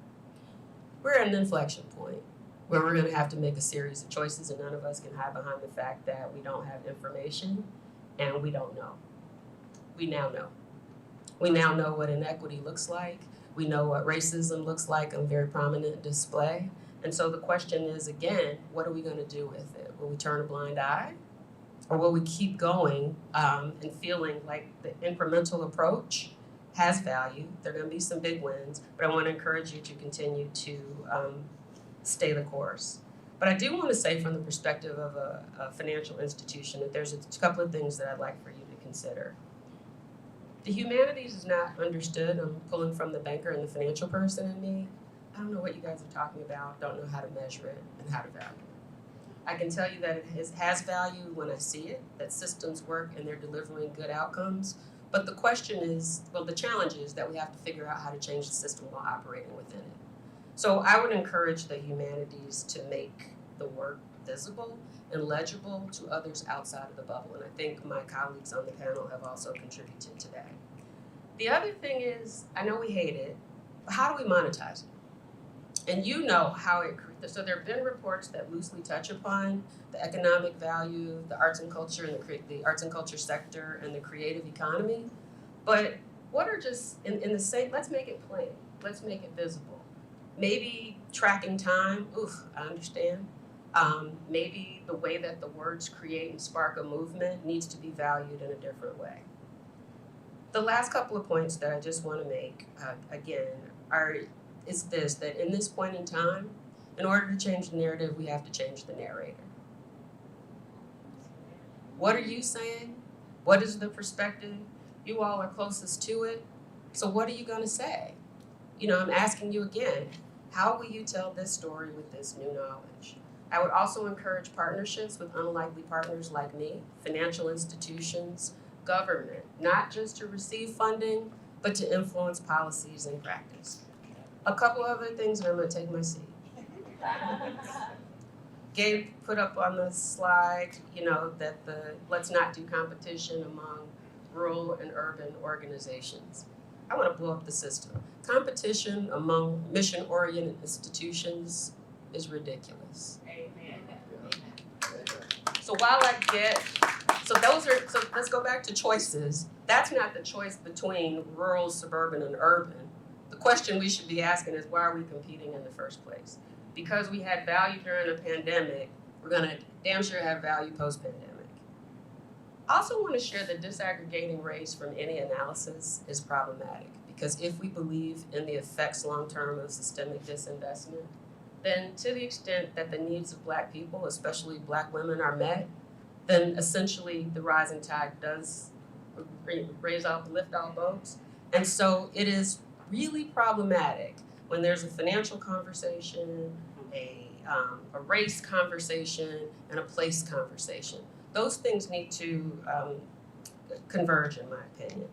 We're at an inflection point where we're going to have to make a series of choices, and none of us can hide behind the fact that we don't have information and we don't know. We now know. We now know what inequity looks like. We know what racism looks like on very prominent display. And so the question is, again, what are we going to do with it? Will we turn a blind eye? Or will we keep going and feeling like the incremental approach has value? There are going to be some big wins, but I want to encourage you to continue to stay the course. But I do want to say from the perspective of a financial institution that there's a couple of things that I'd like for you to consider. The humanities is not understood. I'm pulling from the banker and the financial person in me. I don't know what you guys are talking about, don't know how to measure it and how to value it. I can tell you that it has value when I see it, that systems work and they're delivering good outcomes. But the question is, well, the challenge is that we have to figure out how to change the system while operating within it. So I would encourage the humanities to make the work visible and legible to others outside of the bubble. And I think my colleagues on the panel have also contributed to that. The other thing is, I know we hate it, but how do we monetize it? And you know how it, so there have been reports that loosely touch upon the economic value, the arts and culture, and the arts and culture sector, and the creative economy. But what are just, in the same, let's make it plain, let's make it visible. Maybe tracking time, I understand. Maybe the way that the words create and spark a movement needs to be valued in a different way. The last couple of points that I just want to make, again, are is this, that in this point in time, in order to change the narrative, we have to change the narrator. What are you saying? What is the perspective? You all are closest to it. So what are you going to say? You know, I'm asking you again, how will you tell this story with this new knowledge? I would also encourage partnerships with unlikely partners like me, financial institutions, government, not just to receive funding, but to influence policies and practice. A couple other things, and I'm going to take my seat. Gabe put up on the slide, you know, that let's not do competition among rural and urban organizations. I want to blow up the system. Competition among mission-oriented institutions is ridiculous. Amen. So while I get, so let's go back to choices. That's not the choice between rural, suburban, and urban. The question we should be asking is, why are we competing in the first place? Because we had value during a pandemic, we're gonna damn sure have value post-pandemic. I also want to share that disaggregating race from any analysis is problematic, because if we believe in the effects long-term of systemic disinvestment, then to the extent that the needs of Black people, especially Black women, are met, then essentially the rising tide does lift all boats. And so it is really problematic when there's a financial conversation, a race conversation, and a place conversation. Those things need to converge, in my opinion.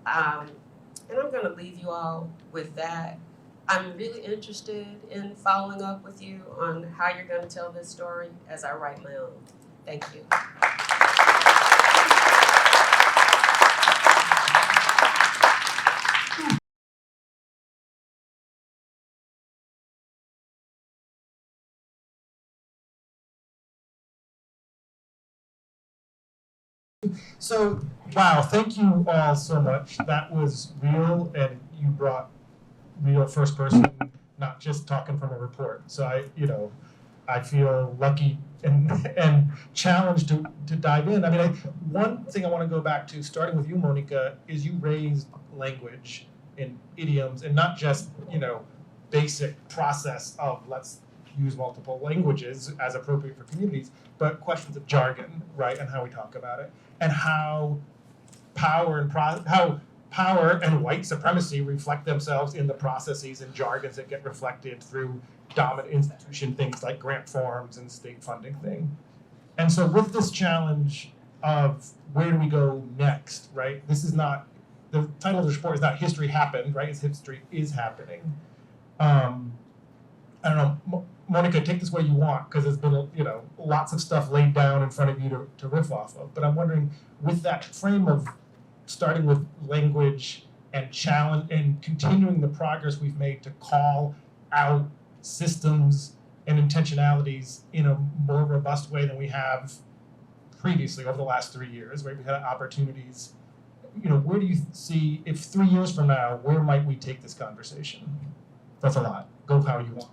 And I'm going to leave you all with that. I'm really interested in following up with you on how you're going to tell this story as I write my own. Thank you. So, wow, thank you all so much. That was real, and you brought real first person, not just talking from a report. So I feel lucky and challenged to dive in. I mean, one thing I want to go back to, starting with you, Mónica, is you raised language and idioms, and not just, basic process of let's use multiple languages as appropriate for communities, but questions of jargon, right, and how we talk about it, and how power and white supremacy reflect themselves in the processes and jargons that get reflected through dominant institution things like grant forms and state funding thing. And so with this challenge of where do we go next, right? This is not, the title of the report is not History Happened, right? It's History is Happening. I don't know, Mónica, take this way you want, because there's been lots of stuff laid down in front of you to riff off of. But I'm wondering, with that frame of starting with language and challenge and continuing the progress we've made to call out systems and intentionalities in a more robust way than we have previously over the last 3 years, right? We've had opportunities. Where do you see, if 3 years from now, where might we take this conversation? That's a lot. Go how you want.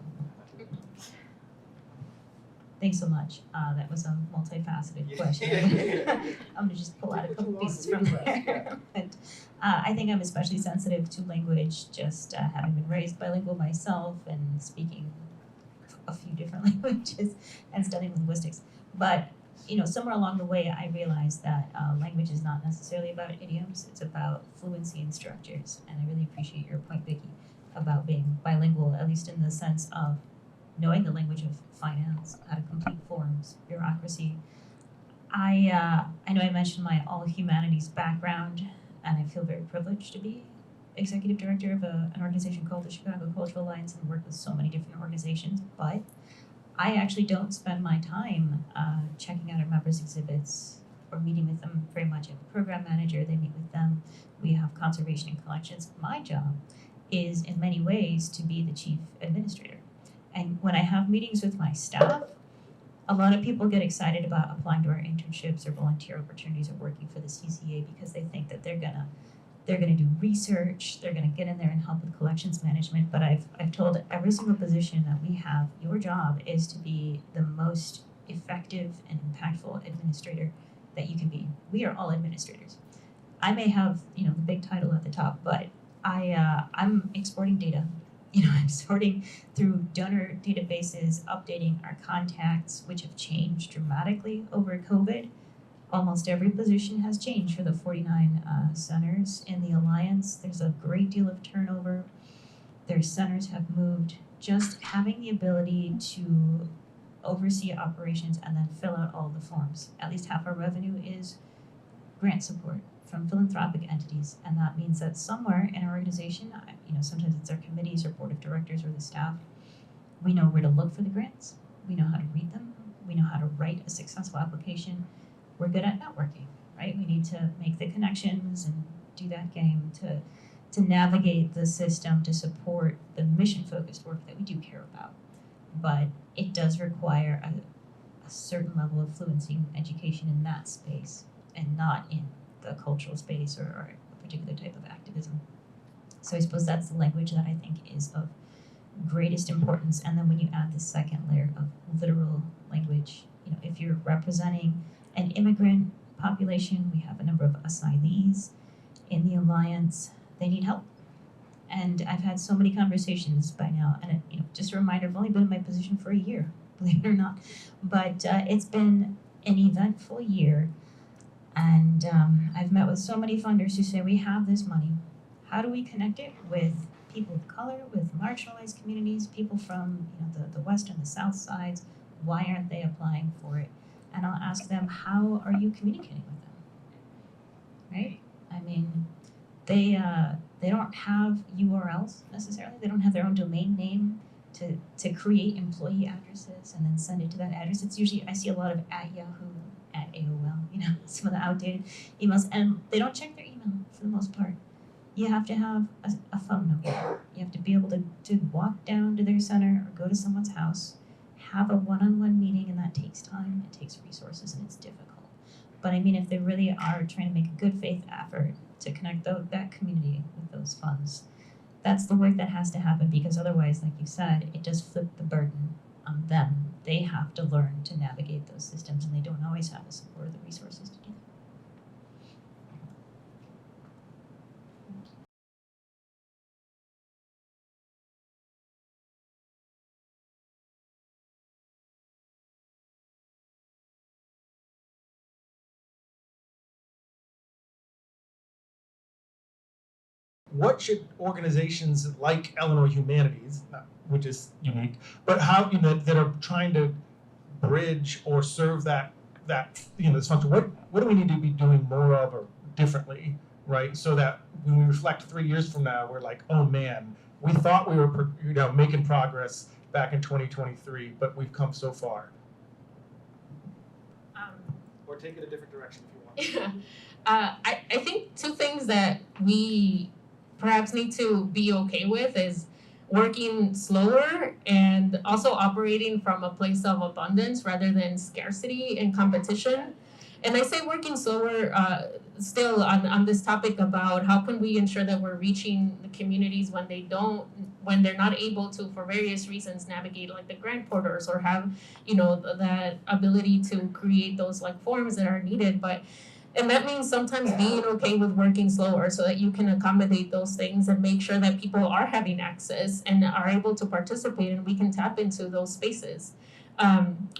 Thanks so much. That was a multifaceted question. I'm gonna just pull out a couple pieces from there. And I think I'm especially sensitive to language, just having been raised bilingual myself and speaking a few different languages and studying linguistics. But somewhere along the way, I realized that language is not necessarily about idioms. It's about fluency and structures. And I really appreciate your point, Vicki, about being bilingual, at least in the sense of knowing the language of finance, how to complete forms, bureaucracy. I know I mentioned my all humanities background, and I feel very privileged to be executive director of an organization called the Chicago Cultural Alliance and work with so many different organizations, but I actually don't spend my time checking out our members' exhibits or meeting with them very much. I have a program manager, they meet with them. We have conservation and collections. My job is in many ways to be the chief administrator. And when I have meetings with my staff, a lot of people get excited about applying to our internships or volunteer opportunities or working for the CCA because they think that they're gonna do research, they're gonna get in there and help with collections management. But I've told every single position that we have, your job is to be the most effective and impactful administrator that you can be. We are all administrators. I may have the big title at the top, but I'm exporting data. I'm sorting through donor databases, updating our contacts, which have changed dramatically over COVID. Almost every position has changed for the 49 centers in the Alliance. There's a great deal of turnover. Their centers have moved. Just having the ability to oversee operations and then fill out all the forms. At least half our revenue is grant support from philanthropic entities, and that means that somewhere in our organization, sometimes it's our committees or board of directors or the staff, we know where to look for the grants, we know how to read them, we know how to write a successful application. We're good at networking, right? We need to make the connections and do that game to navigate the system to support the mission-focused work that we do care about. But it does require a certain level of fluency and education in that space and not in the cultural space or a particular type of activism. So I suppose that's the language that I think is of greatest importance. And then when you add the second layer of literal language, if you're representing an immigrant population, we have a number of asylees in the Alliance, they need help. And I've had so many conversations by now, and just a reminder, I've only been in my position for a year, believe it or not, but it's been an eventful year, and I've met with so many funders who say, we have this money, how do we connect it with people of color, with marginalized communities, people from the west and the south sides, why aren't they applying for it? And I'll ask them, how are you communicating with them, right? I mean, they don't have URLs necessarily. They don't have their own domain name to create employee addresses and then send it to that address. It's usually, I see a lot of at Yahoo, at AOL, some of the outdated emails, and they don't check their email for the most part. You have to have a phone number. You have to be able to walk down to their center or go to someone's house, have a one-on-one meeting, and that takes time, it takes resources, and it's difficult. But I mean, if they really are trying to make a good faith effort to connect that community with those funds, that's the work that has to happen, because otherwise, like you said, it does flip the burden on them. They have to learn to navigate those systems, and they don't always have the support or the resources to do that. What should organizations like Illinois Humanities, which is unique, but how that are trying to bridge or serve that this function? What do we need to be doing more of or differently, right? So that when we reflect 3 years from now, we're like, oh man, we thought we were making progress back in 2023, but we've come so far. Or take it a different direction if you want. I think two things that we perhaps need to be okay with is working slower and also operating from a place of abundance rather than scarcity and competition. And I say working slower still on this topic about how can we ensure that we're reaching the communities when they're not able to, for various reasons, navigate like the grant portals or have, that ability to create those like forms that are needed. And that means sometimes being okay with working slower so that you can accommodate those things and make sure that people are having access and are able to participate and we can tap into those spaces.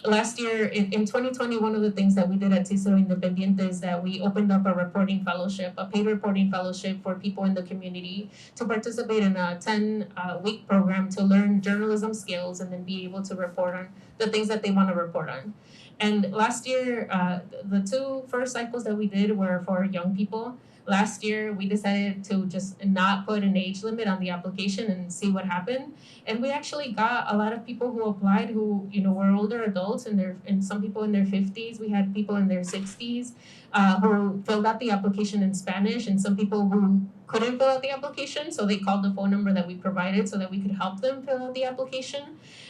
Last year, in 2020, one of the things that we did at Cicero Independiente is that we opened up a reporting fellowship, a paid reporting fellowship for people in the community to participate in a 10-week program to learn journalism skills and then be able to report on the things that they want to report on. And last year, the two first cycles that we did were for young people. Last year, we decided to just not put an age limit on the application and see what happened. And we actually got a lot of people who applied who, were older adults and some people in their 50s. We had people in their 60s who filled out the application in Spanish, and some people who couldn't fill out the application, so they called the phone number that we provided so that we could help them fill out the application.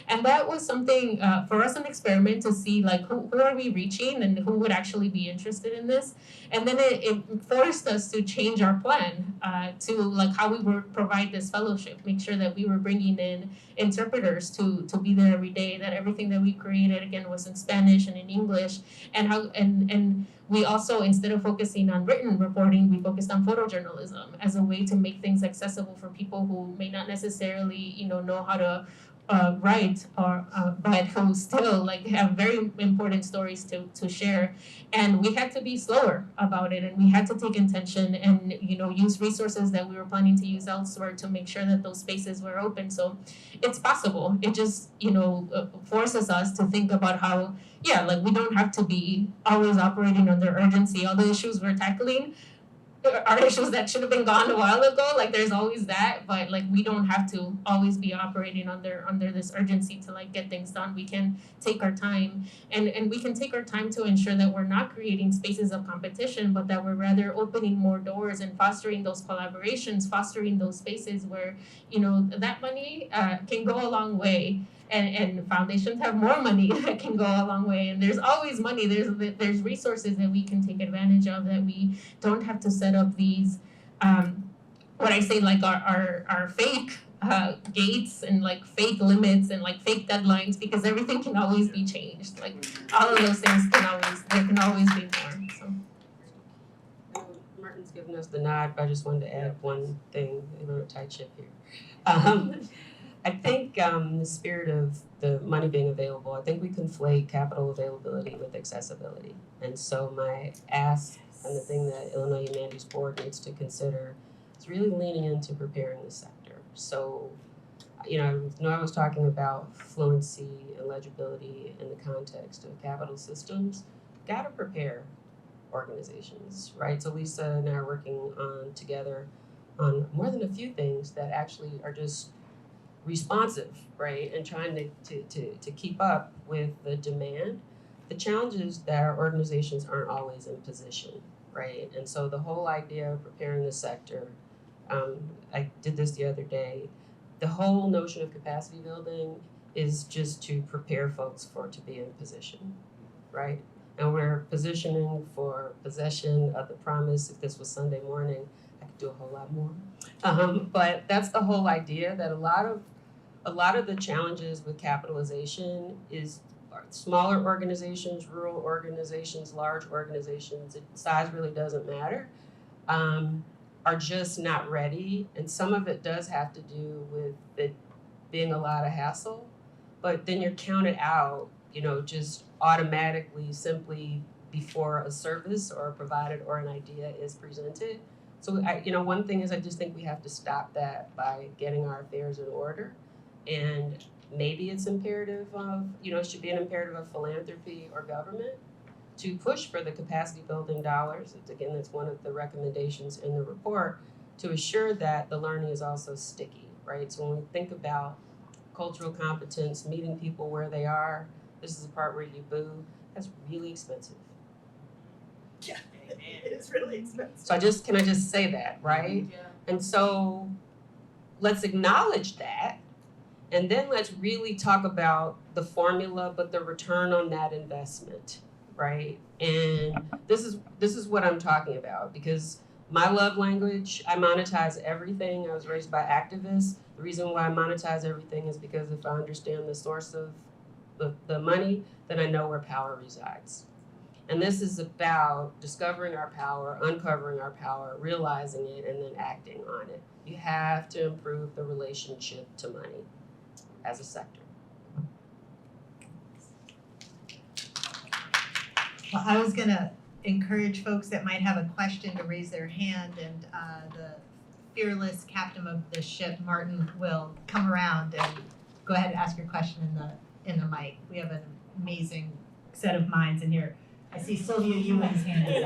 And that was something for us, an experiment to see like who are we reaching and who would actually be interested in this. And then it forced us to change our plan to like how we would provide this fellowship, make sure that we were bringing in interpreters to be there every day, that everything that we created again was in Spanish and in English, and we also, instead of focusing on written reporting, we focused on photojournalism as a way to make things accessible for people who may not necessarily, know how to write or but who still like have very important stories to share. And we had to be slower about it, and we had to take intention and use resources that we were planning to use elsewhere to make sure that those spaces were open. So it's possible. It just forces us to think about how we don't have to be always operating under urgency. All the issues we're tackling are issues that should have been gone a while ago. Like there's always that, but like we don't have to always be operating under this urgency to like get things done. We can take our time, and we can take our time to ensure that we're not creating spaces of competition, but that we're rather opening more doors and fostering those collaborations, fostering those spaces where that money can go a long way. And foundations have more money that can go a long way. And there's always money. There's resources that we can take advantage of, that we don't have to set up these, what I say, like our fake gates and like fake limits and like fake deadlines, because everything can always be changed. Like all of those things there can always be more. So. Martin's giving us the nod, but I just wanted to add one thing. We're a tight ship here. I think in the spirit of the money being available, I think we conflate capital availability with accessibility. And so my ask, and the thing that Illinois Humanities Board needs to consider, is really leaning into preparing the sector. So, I was talking about fluency and legibility in the context of capital systems. Got to prepare organizations, right? So Lisa and I are working together on more than a few things that actually are just responsive, right, and trying to keep up with the demand. The challenge is that our organizations aren't always in position, right? And so the whole idea of preparing the sector, I did this the other day, the whole notion of capacity building is just to prepare folks to be in position, right? And we're positioning for possession of the promise. If this was Sunday morning, I could do a whole lot more. But that's the whole idea, that a lot of the challenges with capitalization is smaller organizations, rural organizations, large organizations, size really doesn't matter, are just not ready. And some of it does have to do with it being a lot of hassle, but then you're counted out, just automatically simply before a service or provided or an idea is presented. So one thing is I just think we have to stop that by getting our affairs in order. And maybe it's imperative of, it should be an imperative of philanthropy or government to push for the capacity building dollars. Again, that's one of the recommendations in the report, to assure that the learning is also sticky, right? So when we think about cultural competence, meeting people where they are, this is the part where you boo, that's really expensive. Yeah, it's really expensive. So can I just say that, right? Yeah. And so let's acknowledge that, and then let's really talk about the formula, but the return on that investment, right? And this is what I'm talking about, because my love language, I monetize everything. I was raised by activists. The reason why I monetize everything is because if I understand the source of the money, then I know where power resides. And this is about discovering our power, uncovering our power, realizing it, and then acting on it. You have to improve the relationship to money as a sector. Well, I was gonna encourage folks that might have a question to raise their hand, and the fearless captain of the ship, Martin, will come around and go ahead and ask your question in the mic. We have an amazing set of minds in here. I see Sylvia Ewan's hand is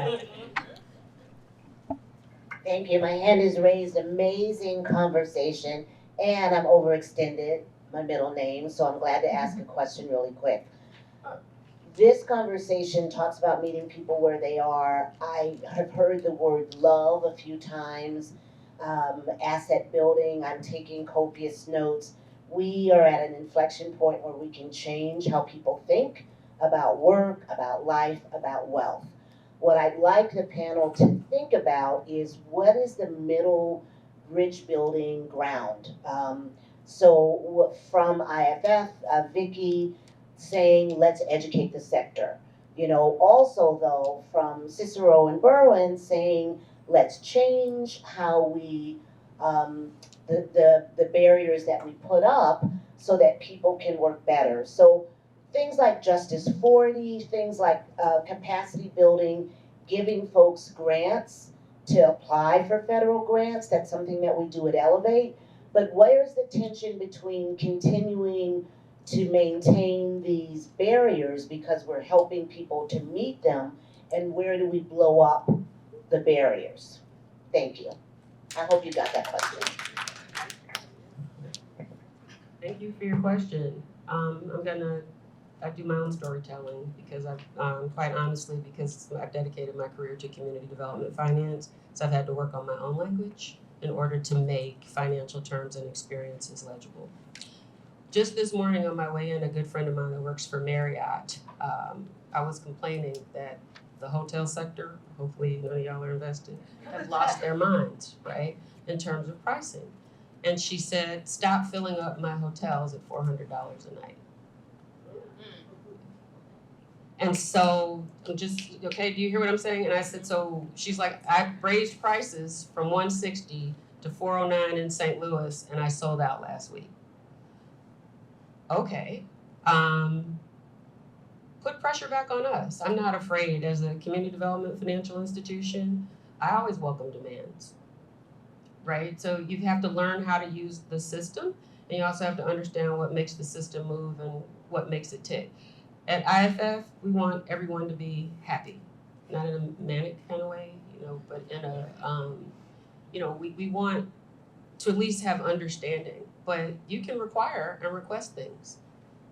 up. Thank you. My hand is raised. Amazing conversation, and I'm overextended, my middle name, so I'm glad to ask a question really quick. This conversation talks about meeting people where they are. I have heard the word love a few times, asset building. I'm taking copious notes. We are at an inflection point where we can change how people think about work, about life, about wealth. What I'd like the panel to think about is, what is the middle bridge building ground? So from IFF, Vicky saying, let's educate the sector. Also though, from Cicero and Berwin saying, let's change how we, the barriers that we put up so that people can work better. So things like Justice 40, things like capacity building, giving folks grants to apply for federal grants, that's something that we do at Elevate. But where's the tension between continuing to maintain these barriers because we're helping people to meet them, and where do we blow up the barriers? Thank you. I hope you got that question. Thank you for your question. I do my own storytelling because quite honestly, because I've dedicated my career to community development finance, so I've had to work on my own language in order to make financial terms and experiences legible. Just this morning on my way in, a good friend of mine that works for Marriott, I was complaining that the hotel sector, hopefully none of y'all are invested, have lost their minds, right, in terms of pricing. And she said, stop filling up my hotels at $400 a night. And so I'm just, okay, do you hear what I'm saying? And I said, so she's like, I raised prices from $160 to $409 in St. Louis, and I sold out last week. Okay, put pressure back on us. I'm not afraid. As a community development financial institution, I always welcome demands, right? So you have to learn how to use the system, and you also have to understand what makes the system move and what makes it tick. At IFF, we want everyone to be happy, not in a manic kind of way, but in a, we want to at least have understanding. But you can require and request things,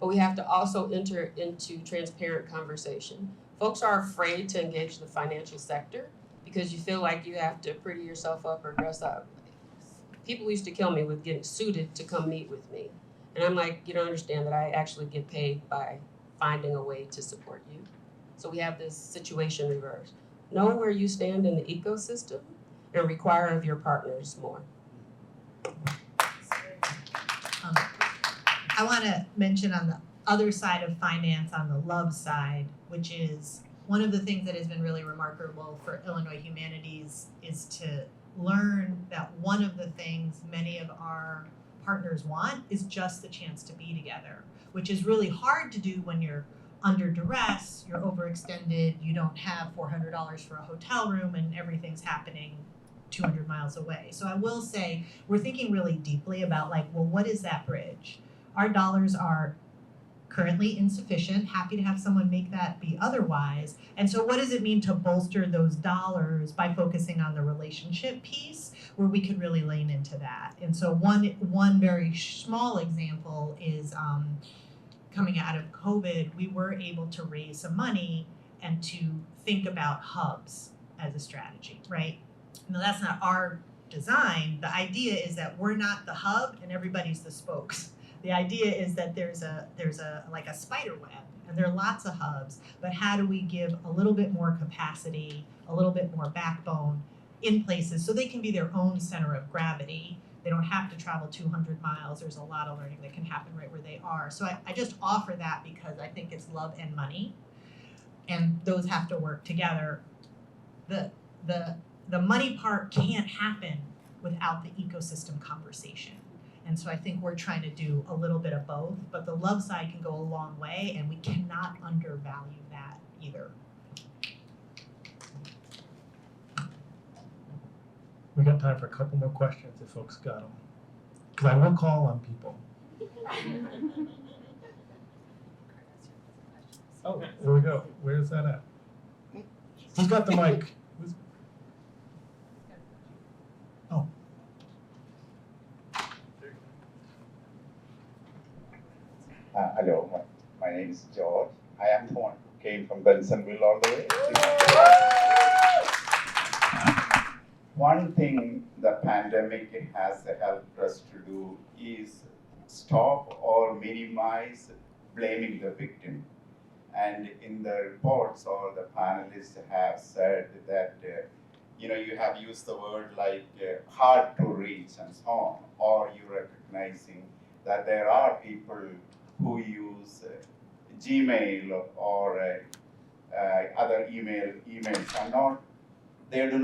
but we have to also enter into transparent conversation. Folks are afraid to engage the financial sector because you feel like you have to pretty yourself up or dress up. People used to kill me with getting suited to come meet with me. And I'm like, you don't understand that I actually get paid by finding a way to support you. So we have this situation reversed. Know where you stand in the ecosystem and require of your partners more. I want to mention on the other side of finance, on the love side, which is one of the things that has been really remarkable for Illinois Humanities is to learn that one of the things many of our partners want is just the chance to be together, which is really hard to do when you're under duress, you're overextended, you don't have $400 for a hotel room, and everything's happening 200 miles away. So I will say we're thinking really deeply about what is that bridge? Our dollars are currently insufficient, happy to have someone make that be otherwise. And so what does it mean to bolster those dollars by focusing on the relationship piece where we could really lean into that? And so one very small example is coming out of COVID, we were able to raise some money and to think about hubs as a strategy, right? Now that's not our design. The idea is that we're not the hub and everybody's the spokes. The idea is that there's a like a spider web, and there are lots of hubs, but how do we give a little bit more capacity, a little bit more backbone in places so they can be their own center of gravity? They don't have to travel 200 miles. There's a lot of learning that can happen right where they are. So I just offer that because I think it's love and money, and those have to work together. The money part can't happen without the ecosystem conversation. And so I think we're trying to do a little bit of both, but the love side can go a long way, and we cannot undervalue that either. We got time for a couple more questions if folks got them. Because I will call on people. Oh, there we go. Where's that at? Who's got the mic? Oh. Hello, my name is George. I am the one who came from Bensonville all the way. One thing the pandemic has helped us to do is stop or minimize blaming the victim. And in the reports, all the panelists have said that you have used the word like hard to reach and so on, or you recognizing that there are people who use Gmail or other emails are not. They may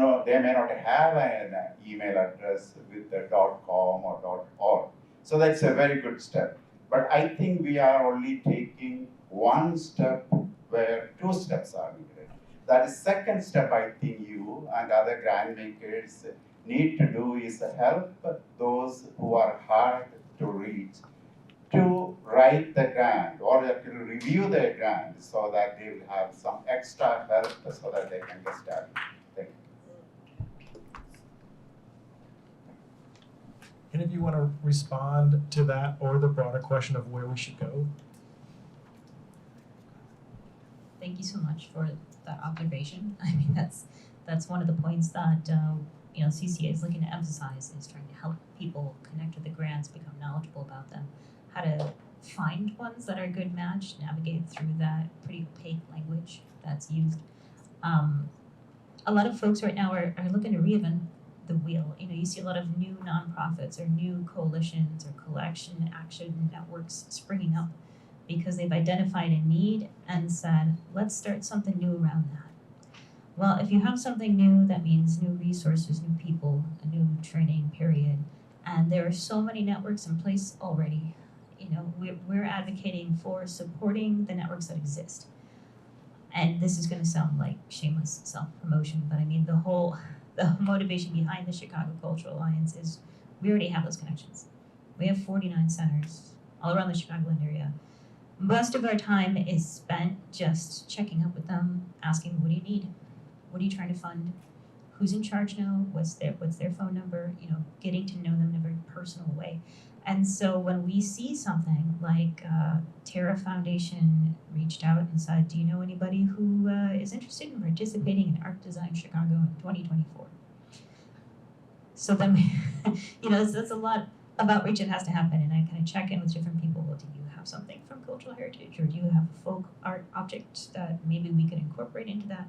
not have an email address with the .com or .org. So that's a very good step. But I think we are only taking one step where two steps are needed. That is second step I think you and other grant makers need to do is help those who are hard to reach to write the grant or to review the grant so that they will have some extra help so that they can get started. Thank you. Any of you want to respond to that or the broader question of where we should go? Thank you so much for that observation. I mean, that's one of the points that CCA is looking to emphasize, is trying to help people connect with the grants, become knowledgeable about them, how to find ones that are a good match, navigate through that pretty opaque language that's used. A lot of folks right now are looking to reinvent the wheel. You see a lot of new nonprofits or new coalitions or collection action networks springing up because they've identified a need and said, let's start something new around that. Well, if you have something new, that means new resources, new people, a new training period. And there are so many networks in place already. We're advocating for supporting the networks that exist. And this is going to sound like shameless self-promotion, but I mean, the motivation behind the Chicago Cultural Alliance is we already have those connections. We have 49 centers all around the Chicagoland area. Most of our time is spent just checking up with them, asking, what do you need? What are you trying to fund? Who's in charge now? What's their phone number? Getting to know them in a very personal way. And so when we see something like Terra Foundation reached out and said, do you know anybody who is interested in participating in Art Design Chicago in 2024? So then, that's a lot of outreach that has to happen. And I kind of check in with different people. Well, do you have something from cultural heritage, or do you have a folk art object that maybe we could incorporate into that?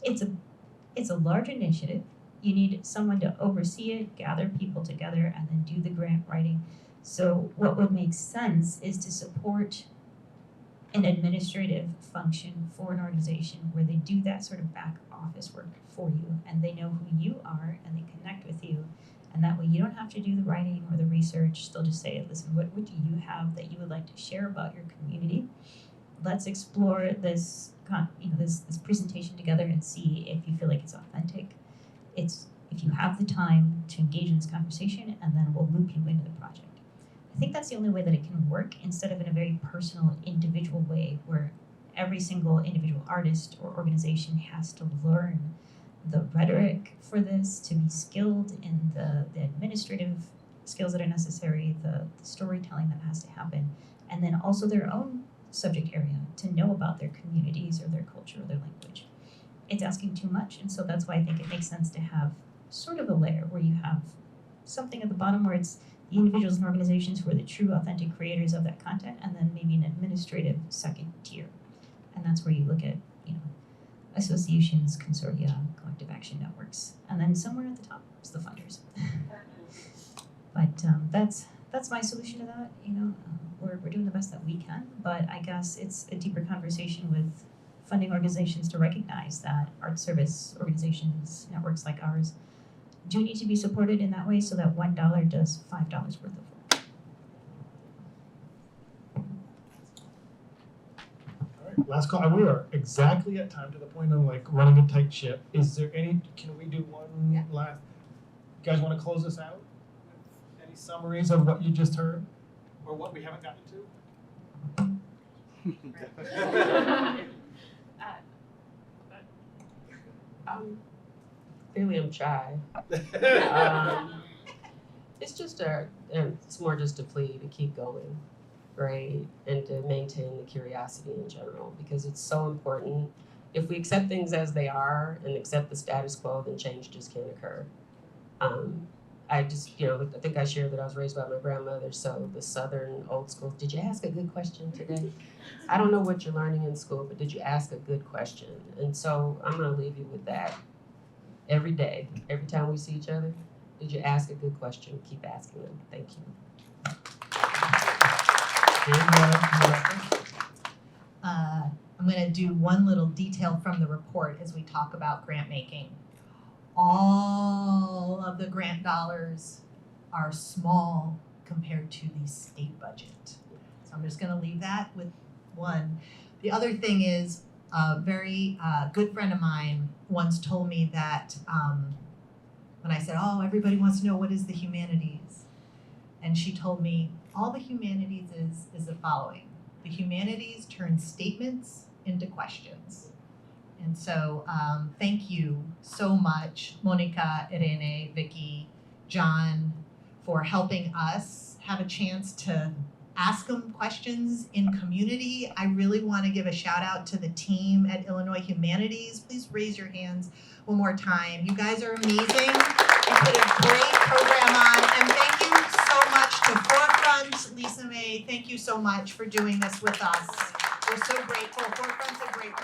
It's a large initiative. You need someone to oversee it, gather people together, and then do the grant writing. So what would make sense is to support an administrative function for an organization where they do that sort of back office work for you, and they know who you are, and they connect with you. And that way you don't have to do the writing or the research. They'll just say, listen, what do you have that you would like to share about your community? Let's explore this presentation together and see if you feel like it's authentic. If you have the time to engage in this conversation, and then we'll loop you into the project. I think that's the only way that it can work, instead of in a very personal, individual way where every single individual artist or organization has to learn the rhetoric for this, to be skilled in the administrative skills that are necessary, the storytelling that has to happen, and then also their own subject area, to know about their communities or their culture or their language. It's asking too much, and so that's why I think it makes sense to have sort of a layer where you have something at the bottom where it's the individuals and organizations who are the true, authentic creators of that content, and then maybe an administrative second tier. And that's where you look at, associations, consortia, collective action networks, and then somewhere at the top is the funders. But that's my solution to that. We're doing the best that we can, but I guess it's a deeper conversation with funding organizations to recognize that art service organizations, networks like ours, do need to be supported in that way, so that $1 does $5 worth of work. All right, last call. We are exactly at time, to the point of running a tight ship. Is there can we do one last? You guys want to close us out? Any summaries of what you just heard, or what we haven't gotten to? Really, I'm shy. It's more just a plea to keep going, right? And to maintain the curiosity in general, because it's so important. If we accept things as they are and accept the status quo, then change just can't occur. I think I shared that I was raised by my grandmother, so the Southern old school, did you ask a good question today? I don't know what you're learning in school, but did you ask a good question? And so I'm gonna leave you with that. Every day, every time we see each other, did you ask a good question? Keep asking them. Thank you. I'm gonna do one little detail from the report as we talk about grant making. All of the grant dollars are small compared to the state budget. So I'm just gonna leave that with one. The other thing is, a very good friend of mine once told me that when I said, oh, everybody wants to know what is the humanities. And she told me, all the humanities is the following. The humanities turn statements into questions. And so thank you so much, Mónica, Irene, Vicky, John, for helping us have a chance to ask them questions in community. I really want to give a shout out to the team at Illinois Humanities. Please raise your hands one more time. You guys are amazing. You put a great program on. And thank you so much to Forefront, Lisa May. Thank you so much for doing this with us. We're so grateful. Forefront's a great